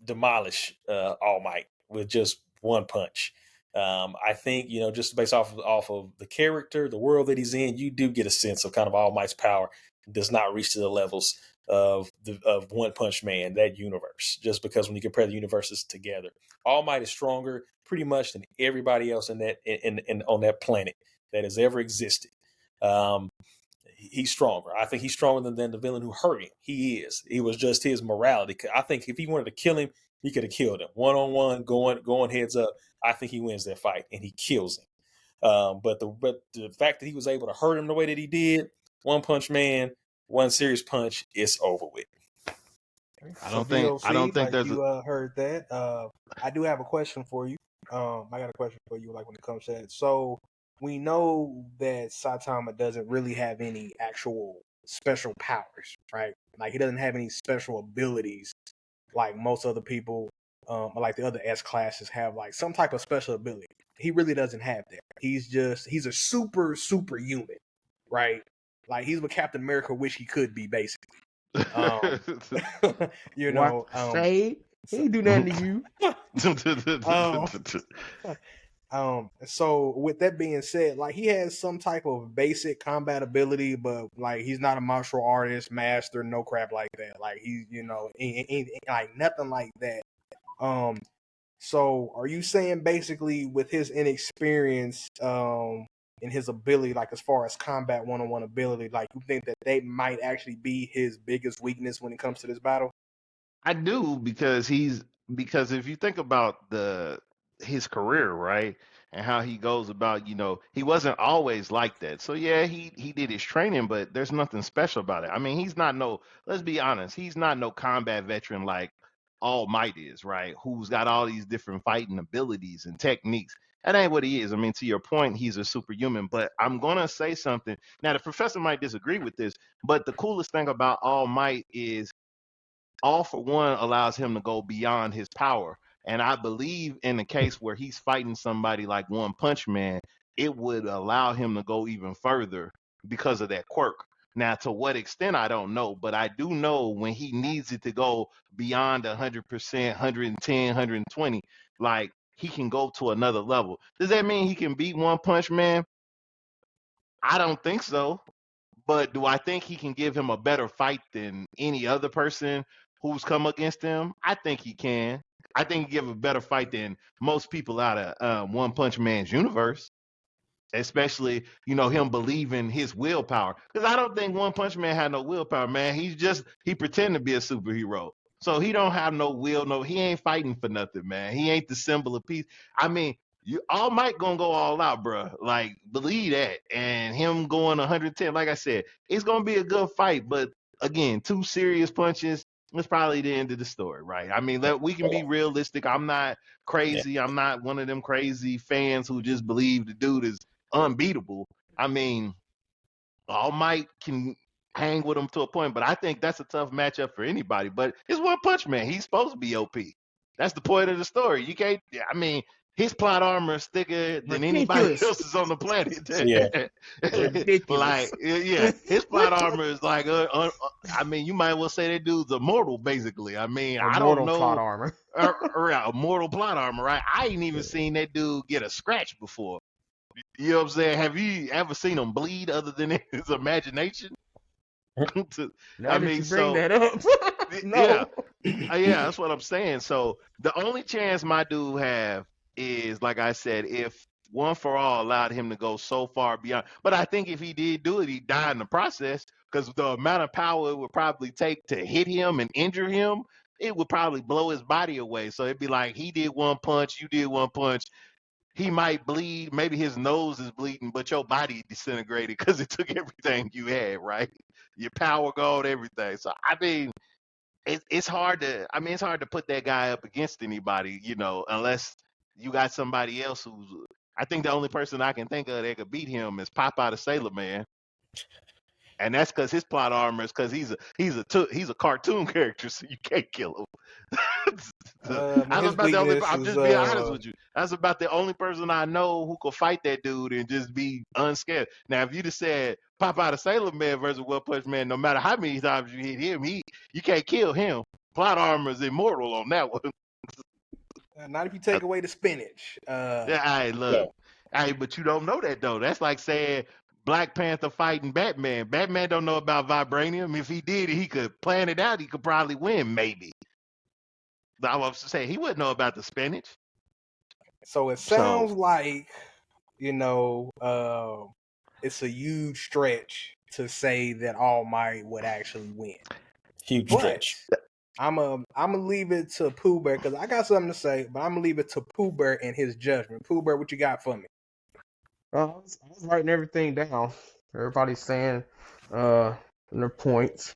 demolish All Might with just one punch. I think just based off of the character, the world that he's in, you do get a sense of kind of All Might's power does not reach to the levels of One Punch Man, that universe. Just because when you compare the universes together, All Might is stronger pretty much than everybody else in that in on that planet that has ever existed. Um, he's stronger. I think he's stronger than the villain who hurt him. He is. It was just his morality. I think if he wanted to kill him, he could have killed him 1-on-1, going heads up. I think he wins that fight and he kills him. But the fact that he was able to hurt him the way that he did, One Punch Man, one serious punch, it's over with. I So don't think. I DOC, don't think like there's a. you heard that. I do have a question for you. I got a question for you, like when it comes to that. So we know that Saitama doesn't really have any actual special powers, right? Like he doesn't have any special abilities like most other people, or like the other S classes have like some type of special ability. He really doesn't have that. He's a superhuman, right? Like he's what Captain America wish he could be, basically. Um, you What know, shade? He ain't do nothing to you. um, so with that being said, like he has some type of basic combat ability, but like he's not a martial artist, master, no crap like that. Like he's, like nothing like that. Um, so are you saying basically with his inexperience, and his ability, like as far as combat one-on-one ability, like you think that they might actually be his biggest weakness when it comes to this battle? I do because if you think about the his career, right, and how he goes about, he wasn't always like that. So yeah, he did his training, but there's nothing special about it. I mean, he's not no. Let's be honest, he's not no combat veteran like All Might is, right? Who's got all these different fighting abilities and techniques. That ain't what he is. I mean, to your point, he's a superhuman. But I'm gonna say something. Now, the professor might disagree with this, but the coolest thing about All Might is all for one allows him to go beyond his power. And I believe in the case where he's fighting somebody like One Punch Man, it would allow him to go even further because of that quirk. Now, to what extent, I don't know, but I do know when he needs it to go beyond 100%, 110, 120, like he can go to another level. Does that mean he can beat One Punch Man? I don't think so. But do I think he can give him a better fight than any other person who's come against him? I think he can. I think he give a better fight than most people out of One Punch Man's universe, especially him believing his willpower. Because I don't think One Punch Man had no willpower, man. He pretend to be a superhero, so he don't have no will. No, he ain't fighting for nothing, man. He ain't the symbol of peace. I mean, you All Might gonna go all out, bro. Like believe that, and him going 110. Like I said, it's gonna be a good fight, but again, two serious punches. It's probably the end of the story, right? I mean, we can be realistic. I'm not Yeah. crazy. I'm not one of them crazy fans who just believe the dude is unbeatable. I mean, All Might can hang with him to a point, but I think that's a tough matchup for anybody. But it's One Punch Man. He's supposed to be OP. That's the point of the story. You can't. I mean, his plot armor is thicker than anybody Ridiculous. else's on the planet. Yeah. Ridiculous. Like, yeah, his plot armor is like. I mean, you might well say that dude's immortal, basically. I mean, I don't Immortal plot know. armor. Immortal plot armor, right? I ain't even seen that dude get a scratch before. You know what I'm saying? Have you ever seen him bleed other than in his imagination? Now I that mean, you bring so that up, yeah, no. yeah, that's what I'm saying. So the only chance my dude have is, like I said, if One for All allowed him to go so far beyond. But I think if he did do it, he'd die in the process because the amount of power it would probably take to hit him and injure him, it would probably blow his body away. So it'd be like he did one punch, you did one punch, he might bleed. Maybe his nose is bleeding, but your body disintegrated because it took everything you had, right? Your power gone, everything. So I mean, it's hard to. I mean, it's hard to put that guy up against anybody, unless you got somebody else who's. I think the only person I can think of that could beat him is Popeye the Sailor Man, and that's because his plot armor is because he's a cartoon character, so you can't kill him. Man, That's his about the only. weakness I'm is just being honest with you. That's about the only person I know who could fight that dude and just be unscared. Now, if you just said Popeye the Sailor Man versus One Punch Man, no matter how many times you hit him, you can't kill him. Plot armor is immortal on that one. not if you take away the spinach. Yeah, I look. Hey, but you don't know that though. That's like saying Black Panther fighting Batman. Batman don't know about vibranium. If he did, he could plan it out. He could probably win, maybe. I was saying he wouldn't know about the spinach. So it So sounds like, you know, it's a huge stretch to say that All Might would actually win. Huge But stretch. I'm gonna leave it to Pooh Bear because I got something to say, but I'm gonna leave it to Pooh Bear and his judgment. Pooh Bear, what you got for me? I was writing everything down. Everybody's saying their points.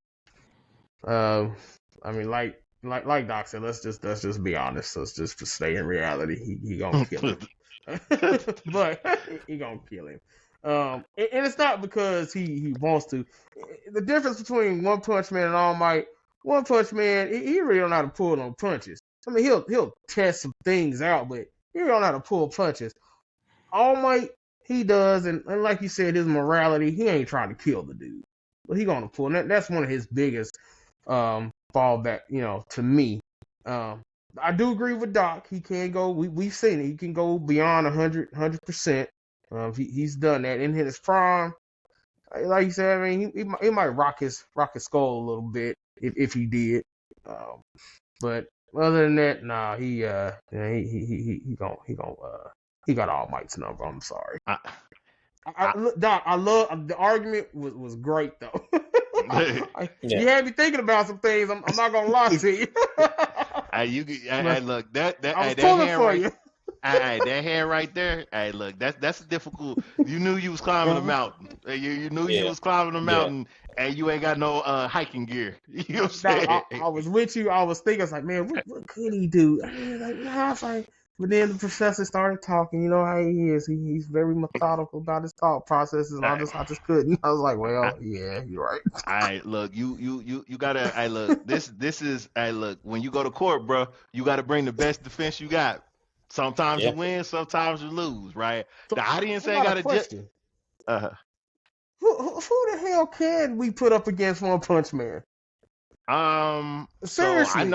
I mean, like Doc said, let's just be honest. Let's just stay in reality. He gonna kill him, but he gonna kill him. And it's not because he wants to. The difference between One Punch Man and All Might, One Punch Man, he really don't know how to pull no punches. I mean, he'll test some things out, but he don't know how to pull punches. All Might, he does, and like you said, his morality, he ain't trying to kill the dude, but he gonna pull. And that's one of his biggest fall back, to me. I do agree with Doc. He can go. We've seen it. He can go beyond 100%. He's done that in his prime. Like you said, I mean, he might rock his skull a little bit if he did. But other than that, nah, he got All Might's number. I'm sorry. Look, Doc, I love the argument was great though. You had me thinking about some things. I'm not gonna lie to you. Look, that I was that pulling hand for right, you. that hand right there. Hey, look, that's difficult. You knew you was climbing a mountain. You knew you was climbing a mountain, and you ain't got no hiking gear. You know what I'm saying? Doc, I was with you. I was thinking, I was like, man, what could he do? I was like, nah, it's like, but then the professor started talking. You know how he is. He's very methodical about his thought processes, and I just couldn't. I was like, well, yeah, you're right. All right, look, you gotta. I look, this is. I look, when you go to court, bro, you gotta bring the best defense you got. Sometimes you win, sometimes you lose, right? So, The audience ain't I got got a a question. Who Who the hell can we put up against One Punch Man? So Seriously.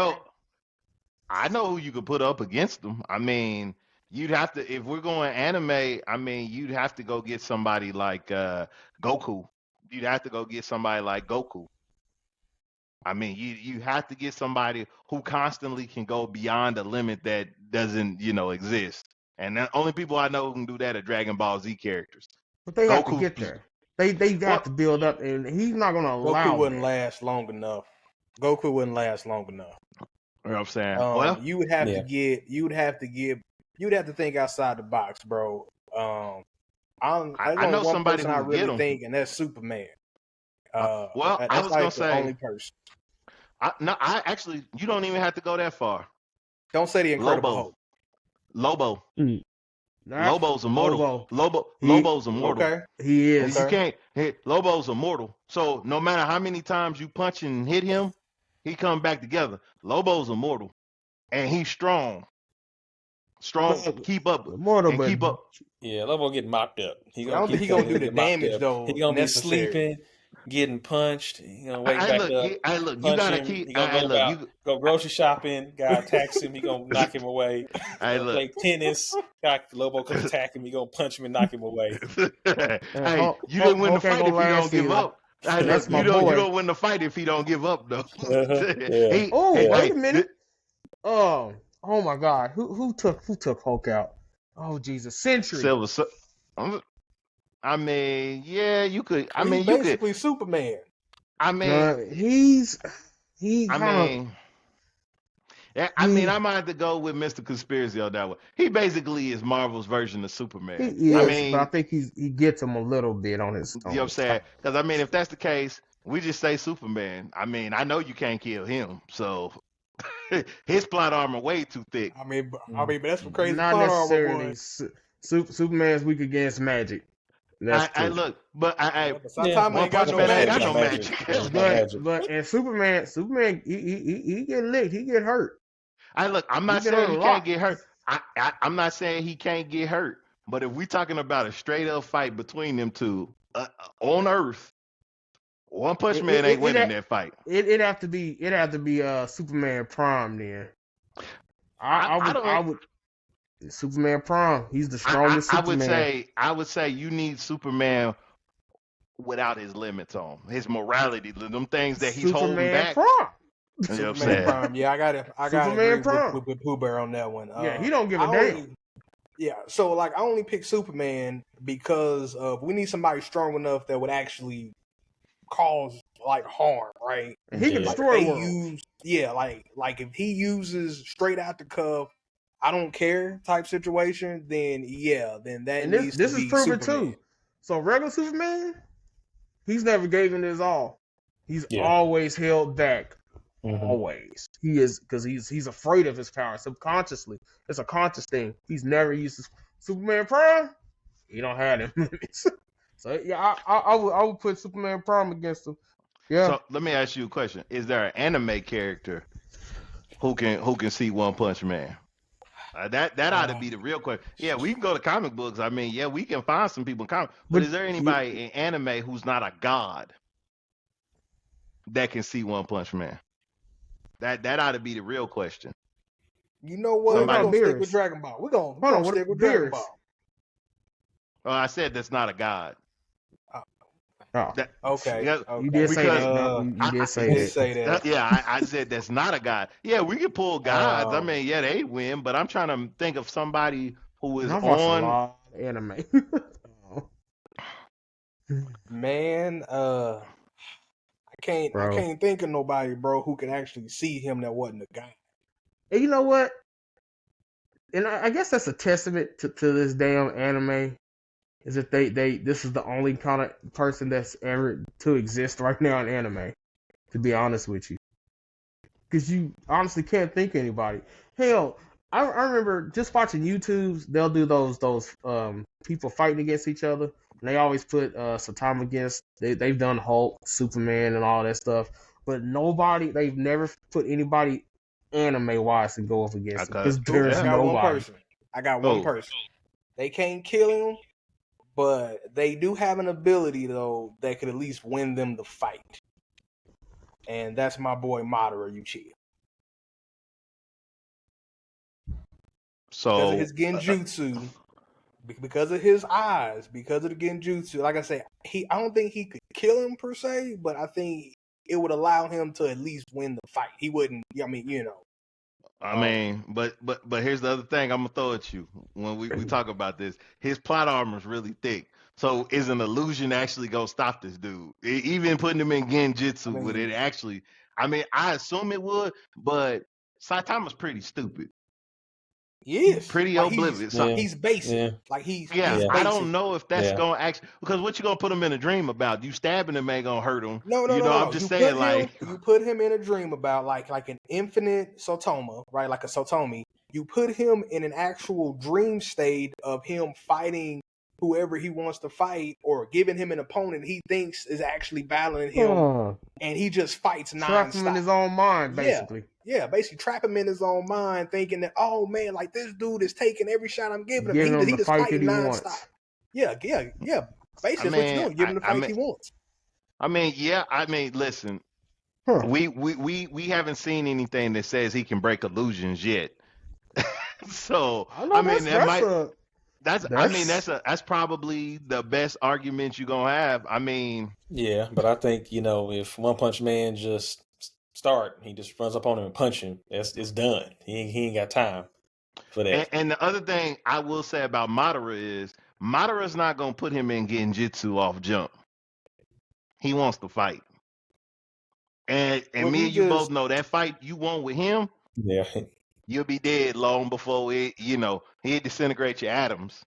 I know who you could put up against them. I mean, you'd have to, if we're going anime, I mean, you'd have to go get somebody like Goku. You'd have to go get somebody like Goku. I mean, you have to get somebody who constantly can go beyond the limit that doesn't, exist. And the only people I know who can do that are Dragon Ball Z characters. But they have to Goku, get there. They have well, to build up, and he's not going to allow Goku wouldn't that. last long enough. Goku wouldn't last long enough. you know what I'm saying? Well, You would have to think outside the box, bro. There's I only know one somebody person who I can get really him. think, and that's Superman. Well, I That's was gonna like the say, only person. I actually, you don't even have to go that far. Don't say the Incredible Hulk. Lobo. Nah, Lobo's immortal. Lobo. Lobo's immortal. Okay. He is. You can't hit Lobo's immortal. So no matter how many times you punch and hit him, he come back together. Lobo's immortal, and he's strong. Keep up. Immortal, And but keep up. Yeah, Lobo getting mopped up. I don't think he gonna do the damage though. He gonna be necessary. sleeping, getting punched. He gonna wake back up. Look, you punch gotta him. keep. He gonna go grocery shopping. Guy attacks him. He gonna knock him away. Play tennis. Lobo comes attack him. He gonna punch him and knock him away. Hey, you didn't win the fight if you don't give up. You don't win the fight if he don't give up though. Wait a minute. Oh my God, who took Hulk out? Oh Jesus, Sentry. I mean, yeah, you could. I He's mean, you basically could. Superman. I mean, I might have to go with Mr. Conspiracy on that one. He basically is Marvel's version of Superman. He is, but I think he gets him a little bit on his. You know what I'm saying? Because I mean, if that's the case, we just say Superman. I mean, I know you can't kill him, so his plot armor way too thick. I mean, but that's some crazy Not plot armor. necessarily. Superman's weak against magic. That's true. Look, but sometimes One Punch Man ain't got no magic. But and Superman, he get licked, he get hurt. I'm not saying he can't get hurt. I'm not saying he can't get hurt. But if we're talking about a straight up fight between them two on Earth, One Punch Man ain't winning that fight. It'd have to be Superman Prime then. I would Superman Prime. He's the strongest Superman. I would say you need Superman without his limits on his morality, them things that he's holding back. Prime. You know what I'm Superman saying? Prime. Yeah, I got agree with Pooh Bear on that one. Yeah, he don't give a damn. So like I only picked Superman because we need somebody strong enough that would actually cause like harm, right? And he can destroy worlds. Like if he uses straight out the cuff, I don't care type situation, then that and needs this to be is proven Superman. too. So regular Superman, he's never given his all. He's always held back. Mm-hmm. Always. He is because he's afraid of his power subconsciously. It's a conscious thing. He's never used his Superman Prime. He don't have them limits. So yeah, I would put Superman Prime against him. Yeah. So let me ask you a question: is there an anime character who can see One Punch Man? That ought to be the real question. Yeah, we can go to comic books. I mean, yeah, we can find some people in comic. But is there anybody in anime who's not a god that can see One Punch Man? That ought to be the real question. You know What what? We're about gonna stick with Beerus? Dragon Ball. We're Hold on, gonna what stick about with Dragon Beerus? Ball. Oh, I said that's not a god. Oh, That, Okay. yeah, you did say because that. No, you did say You did that. say that. yeah, I said that's not a god. Yeah, we can pull gods. I Um, mean, yeah, they win, but I'm trying to think of somebody who is And I've watched a on. lot of anime. man, I Bro. can't think of nobody, bro, who can actually see him that wasn't a guy. And you know what? And I guess that's a testament to this damn anime. Is that they this is the only kind of person that's ever to exist right now in anime. To be honest with you, because you honestly can't think of anybody. Hell, I remember just watching YouTubes. They'll do those people fighting against each other, and they always put Saitama against. They've done Hulk, Superman, and all that stuff, but they've never put anybody anime wise to go up against him because there's I got one nobody. person. I got one person. They can't kill him, but they do have an ability though that could at least win them the fight. And that's my boy Madara Uchiha. So Because of his genjutsu, because of his eyes, because of the genjutsu, like I say, I don't think he could kill him per se, but I think it would allow him to at least win the fight. He wouldn't, I mean, you know. I mean, but here's the other thing I'm gonna throw at you when we talk about this. His plot armor is really thick. So is an illusion actually gonna stop this dude? Even putting him in genjutsu, would it actually? I mean, I assume it would, but Saitama's pretty stupid. He is Pretty like oblivious. He's basic. Yeah. Like he's Yeah, basic. I don't know if that's Yeah. gonna actually, because what you gonna put him in a dream about? You stabbing him ain't gonna hurt him. No. I'm just saying, like, you put him in a dream about like an infinite Sotoma, right? Like a Sotomi. You put him in an actual dream state of him fighting whoever he wants to fight, or giving him an opponent he thinks is actually battling him, and he just fights nonstop. Trap him in his own mind, basically. Yeah, basically trap him in his own mind, thinking that, oh man, like this dude is taking every shot I'm giving him. Giving him He the just fight fighting that he nonstop. wants. Yeah. Basically, that's what you're doing. Giving him the fight he wants. I mean, listen, we haven't seen anything that says he can break illusions yet. So I mean, that's probably the best argument you're gonna have. I mean, Yeah, but I think, if One Punch Man just he just runs up on him and punch him, it's done. He ain't got time for that. and the other thing I will say about Madara is Madara's not gonna put him in genjutsu off jump. He wants to fight. And me and you both know that fight you want with him, Yeah. you'll be dead long before he'll disintegrate your atoms.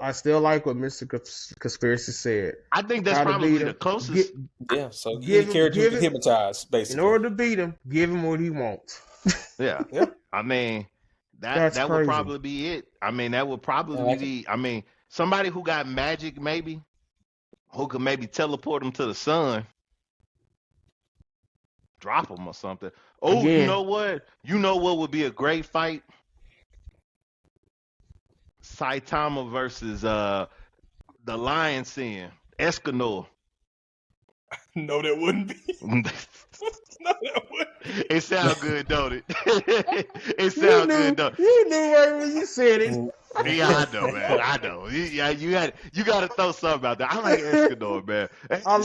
I still like what Mr. Conspiracy said. I think that's probably the closest. So give he carried him- you hypnotized, basically. In order to beat him, give him what he wants. Yeah. I mean, That's that would crazy. probably be it. I mean, that would probably be. I mean, somebody who got magic, maybe, who could maybe teleport him to the sun, drop him or something. Oh, Again. you know what? You know what would be a great fight? Saitama versus the Lion Sin, Escanor. No, that wouldn't be. No, that wouldn't. It sounds good, don't it? It sounds good, don't it? You knew right when you said it. Yeah, I know, man. I know. Yeah, you got to throw something out there. I like Escanor, man. I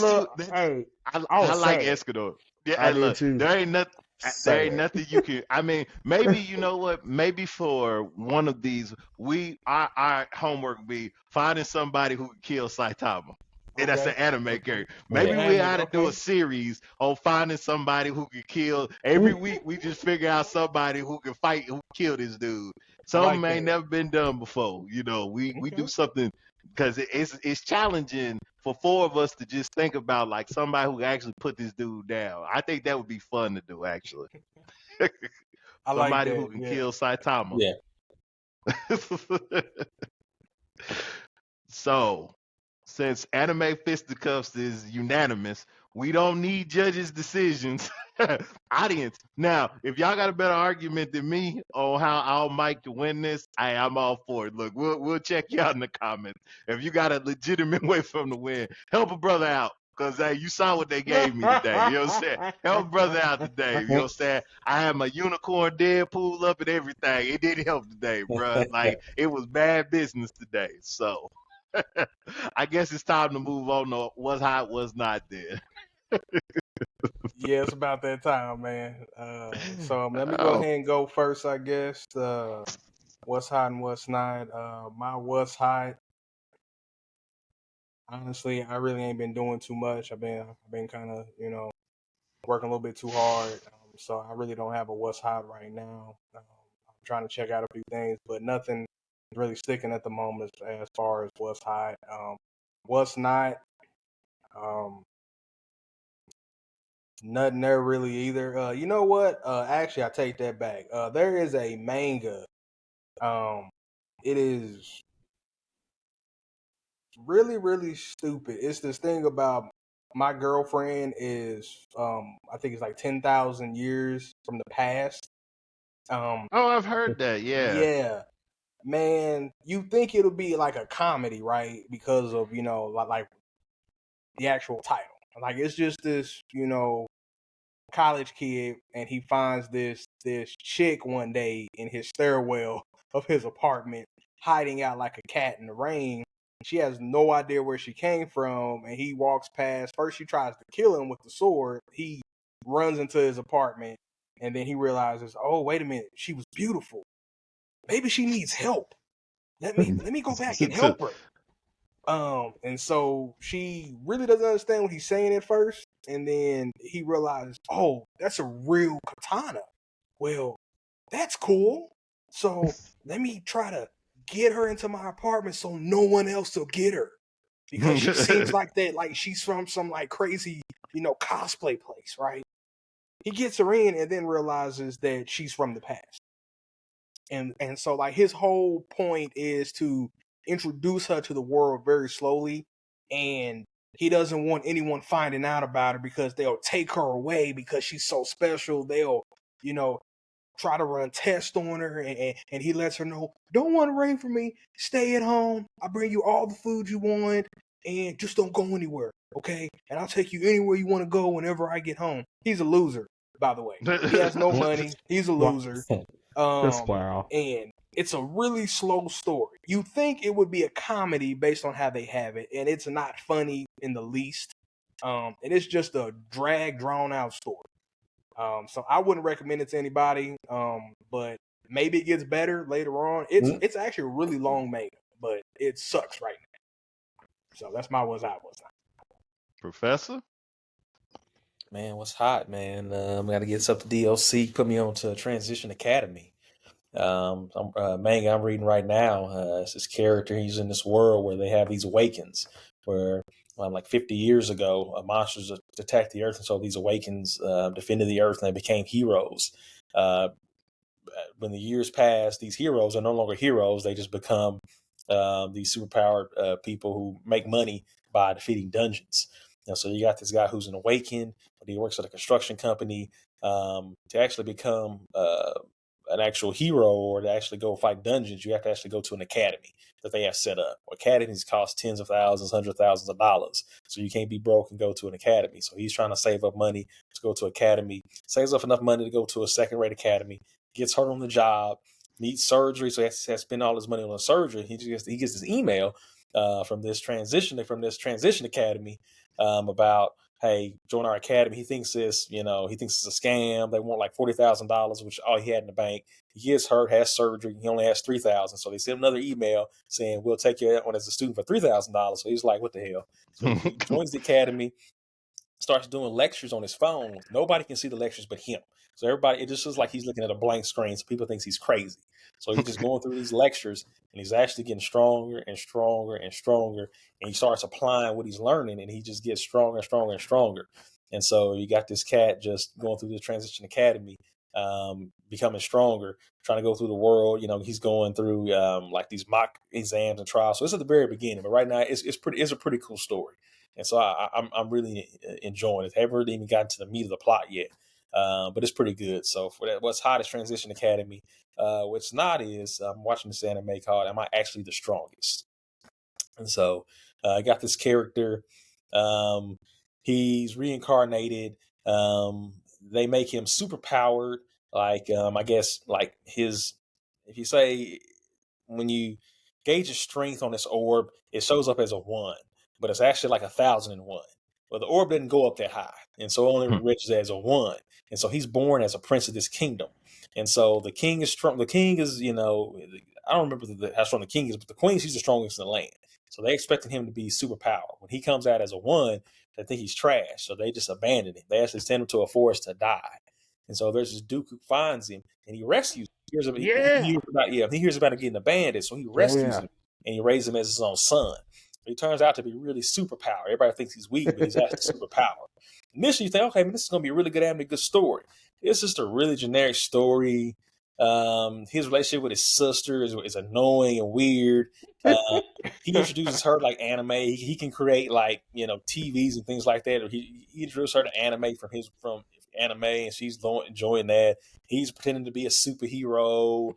like Escanor. Yeah, I and do look, too. there ain't nothing you can. I mean, maybe you know what? Maybe for one of these, our homework would be finding somebody who can kill Saitama. And that's an anime character. Maybe we ought to do a series on finding somebody who can kill. Every week we just figure out somebody who can fight, who can kill this dude. Something ain't never been done before. We do something because it's challenging for four of us to just think about like somebody who can actually put this dude down. I think that would be fun to do actually. Somebody who can kill Saitama. Yeah. So, since anime fisticuffs is unanimous, we don't need judges' decisions. Audience, now, if y'all got a better argument than me on how I'll Mike to win this, I'm all for it. Look, we'll check you out in the comments. If you got a legitimate way for him to win, help a brother out. Cause hey, you saw what they gave me today. You know what I'm saying? Help brother out today. You know what I'm saying? I had my unicorn Deadpool up and everything. It didn't help today, bro. Like it was bad business today. So I guess it's time to move on to what's hot, what's not then. Yeah, it's about that time, man. So let me go Oh, ahead and go first, I guess. What's hot and what's not. My what's hot. Honestly, I really ain't been doing too much. I've been kind of working a little bit too hard. So I really don't have a what's hot right now. I'm trying to check out a few things, but nothing is really sticking at the moment as far as what's hot. What's not. Um, Nothing there really either. You know what? Actually, I take that back. There is a manga. It is really, really stupid. It's this thing about my girlfriend is, I think it's like 10,000 years from the past. oh, I've heard that. Yeah. Yeah, man. You think it'll be like a comedy, right? Because of like the actual title. Like it's just this, college kid, and he finds this chick one day in his stairwell of his apartment hiding out like a cat in the rain. She has no idea where she came from, and he walks past. First she tries to kill him with the sword. He runs into his apartment, and then he realizes, oh wait a minute, she was beautiful, maybe she needs help. Let me go back and help her. And so she really doesn't understand what he's saying at first, and then he realizes, oh, that's a real katana. Well, that's cool. So let me try to get her into my apartment so no one else will get her. Because she seems like that, like she's from some like crazy, cosplay place, right? He gets her in and then realizes that she's from the past. And so like his whole point is to introduce her to the world very slowly, and he doesn't want anyone finding out about her because they'll take her away because she's so special. They'll you know try to run tests on her, and he lets her know, don't want to rain for me, stay at home, I'll bring you all the food you want, and just don't go anywhere, okay? And I'll take you anywhere you want to go whenever I get home. He's a loser, by the way. He has no money. He's a loser. That's wow. And it's a really slow story. You think it would be a comedy based on how they have it, and it's not funny in the least. And it's just a drawn out story. So I wouldn't recommend it to anybody. But maybe it gets better later on. It's actually a really long manga, but it sucks right now. So that's my what's out. Professor? Man, what's hot, man? I got to get up to DLC. Put me on to Transition Academy. Manga I'm reading right now. It's this character. He's in this world where they have these awakens, where like 50 years ago, monsters attacked the Earth, and so these awakens defended the Earth, and they became heroes. When the years pass, these heroes are no longer heroes. They just become these superpowered people who make money by defeating dungeons. And so you got this guy who's an awakened, but he works at a construction company to actually become an actual hero or to actually go fight dungeons. You have to actually go to an academy that they have set up. Academies cost tens of thousands, hundreds of thousands of dollars. So you can't be broke and go to an academy. So he's trying to save up money to go to academy, saves up enough money to go to a second-rate academy, gets hurt on the job, needs surgery, so he has to spend all his money on the surgery. He gets this email from this transition academy about, hey, join our academy. He thinks it's a scam. They want like $40,000, which all he had in the bank. He gets hurt, has surgery. He only has $3,000. So they send him another email saying, we'll take you on as a student for $3,000. So he's like, what the hell? So he joins the academy, starts doing lectures on his phone. Nobody can see the lectures but him. So everybody, it just looks like he's looking at a blank screen. So people think he's crazy. So he's just going through these lectures, and he's actually getting stronger and stronger and stronger. And he starts applying what he's learning, and he just gets stronger and stronger and stronger. And so you got this cat just going through the Transition Academy, becoming stronger, trying to go through the world. He's going through like these mock exams and trials. So it's at the very beginning, but right now it's a pretty cool story. And so I'm really enjoying it. I haven't really even gotten to the meat of the plot yet, but it's pretty good. So for that, what's hot is Transition Academy. What's not is I'm watching this anime called "Am I Actually the Strongest?" And so I got this character. He's reincarnated. They make him super powered. Like I guess like his, if you say when you gauge his strength on this orb, it shows up as a 1, but it's actually like 1,001. Well, the orb didn't go up that high, and so it only registers as a 1. And so he's born as a prince of this kingdom. And so the king is strong. The king is, I don't remember how strong the king is, but the queen, she's the strongest in the land. So they expected him to be super powered. When he comes out as a 1, they think he's trash. So they just abandon him. They actually send him to a forest to die. And so there's this duke who finds him and he rescues him. He hears about him getting abandoned. So he rescues him and he raises him as his own son. But he turns out to be really super powered. Everybody thinks he's weak, but he's actually super powered. Initially, you think, okay, this is going to be a really good anime, good story. It's just a really generic story. His relationship with his sister is annoying and weird. He introduces her like anime. He can create like TVs and things like that. Or he introduces her to anime from anime, and she's enjoying that. He's pretending to be a superhero.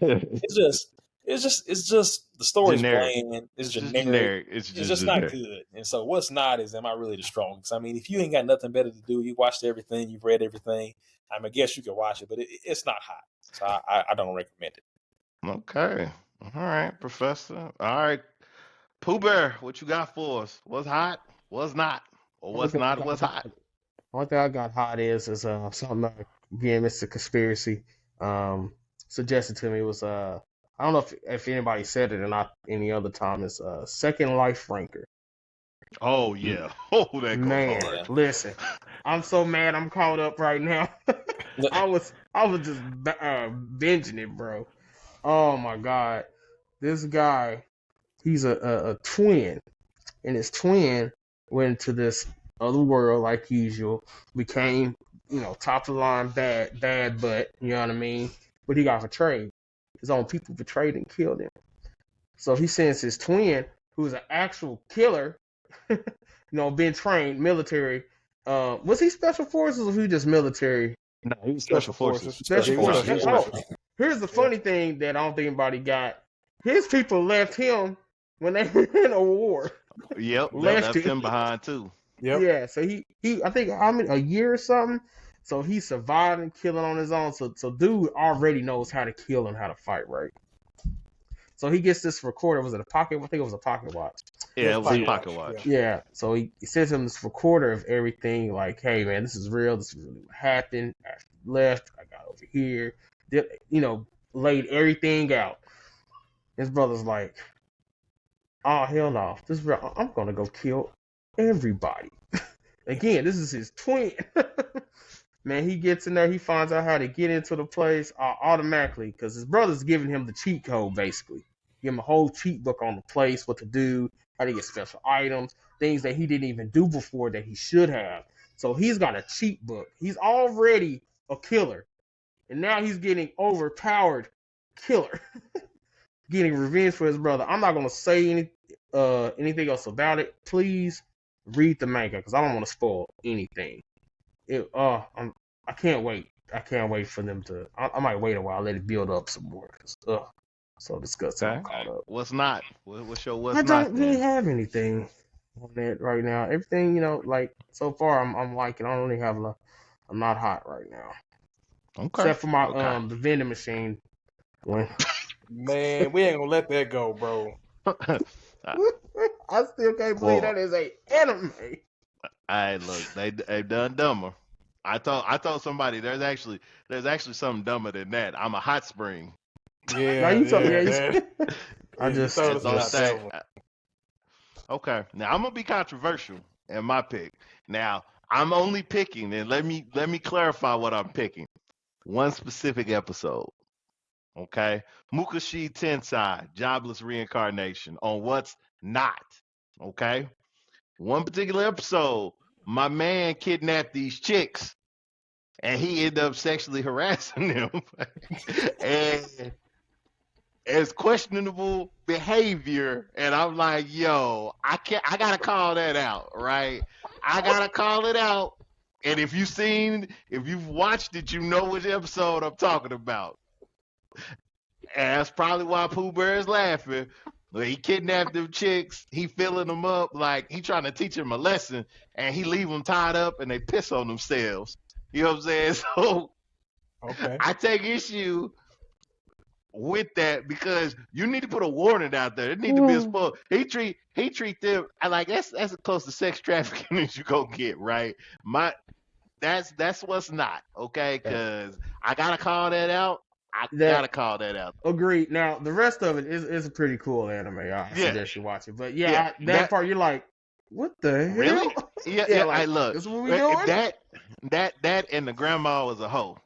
It's just the story's bland. It's generic. It's just not good. And so what's not is, am I really the strongest? I mean, if you ain't got nothing better to do, you watched everything, you've read everything, I guess you can watch it, but it's not hot. So I don't recommend it. Okay. All right, Professor. All right. Pooh Bear, what you got for us? What's hot? What's not? Or what's not? What's hot? One thing I got hot is something that, again, Mr. Conspiracy suggested to me was I don't know if anybody said it or not any other time. It's Second Life Ranker. Oh yeah. Oh, that goes hard. Listen, I'm so mad. I'm caught up right now. I was just binging it, bro. Oh my god, this guy, he's a twin, and his twin went to this other world like usual, became top of the line bad butt, you know what I mean? But he got betrayed. His own people betrayed and killed him. So he sends his twin, who's an actual killer, been trained military. Was he special forces or was he just military? No, he was special forces. Special forces. Here's the funny thing that I don't think anybody got. His people left him when they were in a war. Yep, left him behind too. Yep. Yeah, so he I think a year or something. So he survived and killing on his own. So dude already knows how to kill and how to fight, right? So he gets this recorder. Was it a pocket? I think it was a pocket watch. Yeah, it was a pocket watch. Yeah. So he sends him this recorder of everything. Like, hey man, this is real. This is really what happened. I left. I got over here. Laid everything out. His brother's like, oh hell no, this is real. I'm gonna go kill everybody. Again, this is his twin. Man, he gets in there. He finds out how to get into the place automatically because his brother's giving him the cheat code, basically. Give him a whole cheat book on the place, what to do, how to get special items, things that he didn't even do before that he should have. So he's got a cheat book. He's already a killer. And now he's getting overpowered killer. Getting revenge for his brother. I'm not going to say anything else about it. Please read the manga because I don't want to spoil anything. I can't wait. I can't wait for them to. I might wait a while, let it build up some more. So disgusting. Okay. What's not? What's not? I don't really have anything on that right now. Everything, like so far, I'm liking. I don't really have I'm not hot right now. Okay. Except for my the vending machine one. Man, we ain't gonna let that go, bro. I still can't believe that is a anime. Hey, look, they've done dumber. I told somebody there's actually something dumber than that. I'm a hot spring. Yeah. Now you talking? I just okay. Now I'm gonna be controversial in my pick. Now I'm only picking, and let me clarify what I'm picking. One specific episode. Okay, Mukashi Tensei, Jobless Reincarnation on what's not. Okay, one particular episode, my man kidnapped these chicks, and he ended up sexually harassing them, and it's questionable behavior. And I'm like, yo, I gotta call that out, right? I gotta call it out. And if you've watched it, you know which episode I'm talking about. And that's probably why Pooh Bear is laughing. Where he kidnapped them chicks, he filling them up like he trying to teach them a lesson, and he leave them tied up and they piss on themselves. You know what I'm saying? So Okay. I take issue with that because you need to put a warning out there. It need to be a spoil. He treat them like that's as close to sex trafficking as you go get, right? My that's what's not okay because I gotta call that out. I That gotta call that out. agreed. Now the rest of it is a pretty cool anime. I Yeah, suggest you watch it. But yeah. yeah, that part you're like, what the Really? hell? Yeah, Yeah, yeah. I like look this is what we doing? that and the grandma was a hoe.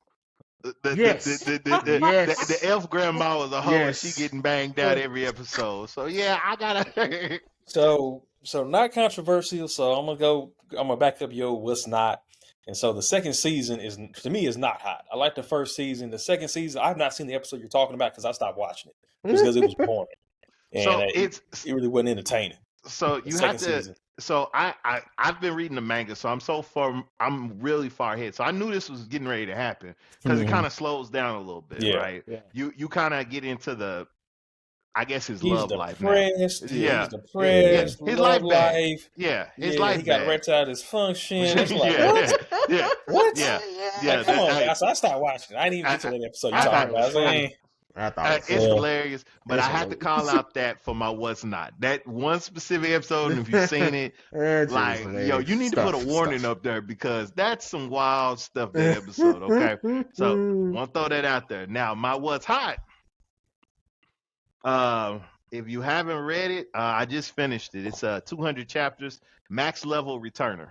Yes, The yes, elf grandma was a hoe and she yes. getting banged out every episode. So yeah, I gotta. So not controversial. So I'm gonna back up your what's not. And so the second season is to me is not hot. I like the first season. The second season, I've not seen the episode you're talking about because I stopped watching it just because it was boring and So it really wasn't entertaining. so The you have second to. season, So I've been reading the manga, so I'm really far ahead. So I knew this was getting ready to happen because it kind of slows down a little bit, yeah, right? You kind of get into the I guess his he's love life now. depressed. Yeah, he's Yeah, yeah, depressed. his Love life bad. life. Yeah, his Yeah, he life got bad. erectile dysfunction. It's like Yeah, what? yeah, yeah, What? yeah, yeah. Like, come That, on, man. So I stopped watching. I didn't even get to that episode you I talking thought it about. was I was like, funny. I thought it was It's funny. hilarious, but It's I have to call hilarious. out that for my what's not. That one specific episode, and if you've seen it, That shit was like, yo, hilarious. you need to put a warning up there because that's some wild stuff, that episode, okay? So, want to throw that out there. Now, my what's hot, if you haven't read it, I just finished it. It's 200 chapters, max level returner.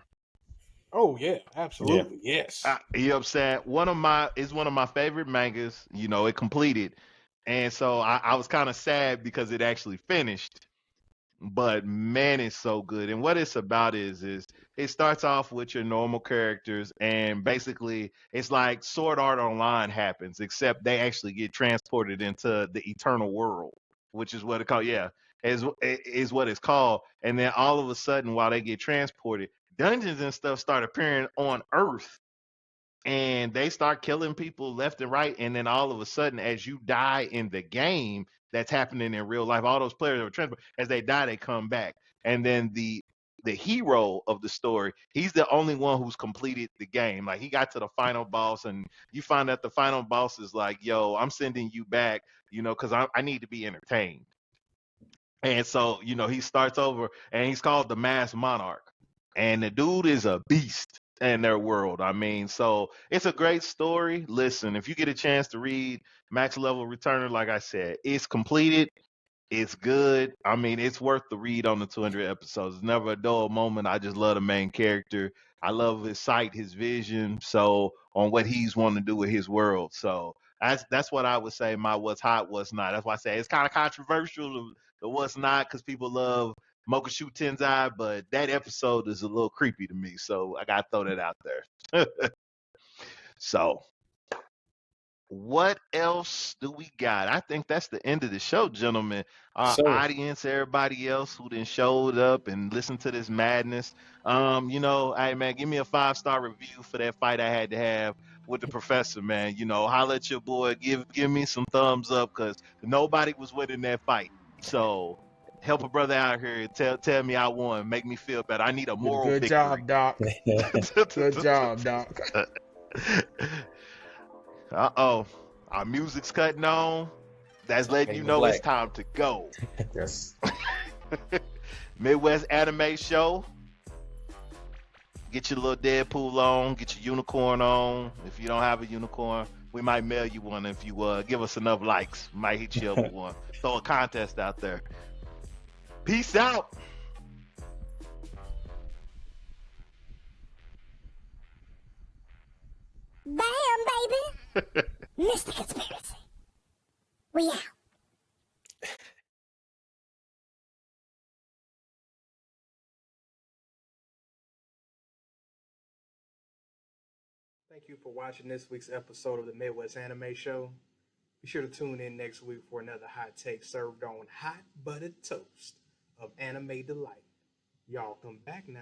Oh yeah, absolutely. Yes. You know what I'm saying? It's one of my favorite mangas. You know, it completed. And so I was kind of sad because it actually finished. But man, it's so good. And what it's about is it starts off with your normal characters and basically it's like Sword Art Online happens, except they actually get transported into the eternal world, which is what it called. Yeah, is what it's called. And then all of a sudden, while they get transported, dungeons and stuff start appearing on Earth and they start killing people left and right. And then all of a sudden, as you die in the game, that's happening in real life. All those players that were transported, as they die, they come back. And then the hero of the story, he's the only one who's completed the game. Like he got to the final boss, and you find out the final boss is like, "Yo, I'm sending you back, because I need to be entertained." And so, he starts over, and he's called the Mass Monarch, and the dude is a beast in their world. I mean, so it's a great story. Listen, if you get a chance to read Max Level Returner, like I said, it's completed. It's good. I mean, it's worth the read on the 200 episodes. It's never a dull moment. I just love the main character. I love his sight, his vision. So on what he's wanting to do with his world. So that's what I would say. My what's hot, what's not. That's why I say it's kind of controversial. The what's not because people love Mokushu Tensei, but that episode is a little creepy to me. So I gotta throw that out there. So what else do we got? I think that's the end of the show, gentlemen. Our sir. audience, everybody else who then showed up and listened to this madness. Hey man, give me a 5-star review for that fight I had to have with the professor, man. Holla at your boy, give me some thumbs up because nobody was winning that fight. So help a brother out here. Tell me I won. Make me feel better. I need a moral Good victory. job, Doc. Good job, Doc. Uh-oh. Our music's cutting on. That's letting you know it's time to go. Yes. Midwest Anime Show. Get your little Deadpool on. Get your unicorn on. If you don't have a unicorn, we might mail you one if you give us enough likes. Might hit you up with one. Throw a contest out there. Peace out. Bam, baby. Mr. Conspiracy. We out. Thank you for watching this week's episode of the Midwest Anime Show. Be sure to tune in next week for another hot take served on hot buttered toast of anime delight. Y'all come back now.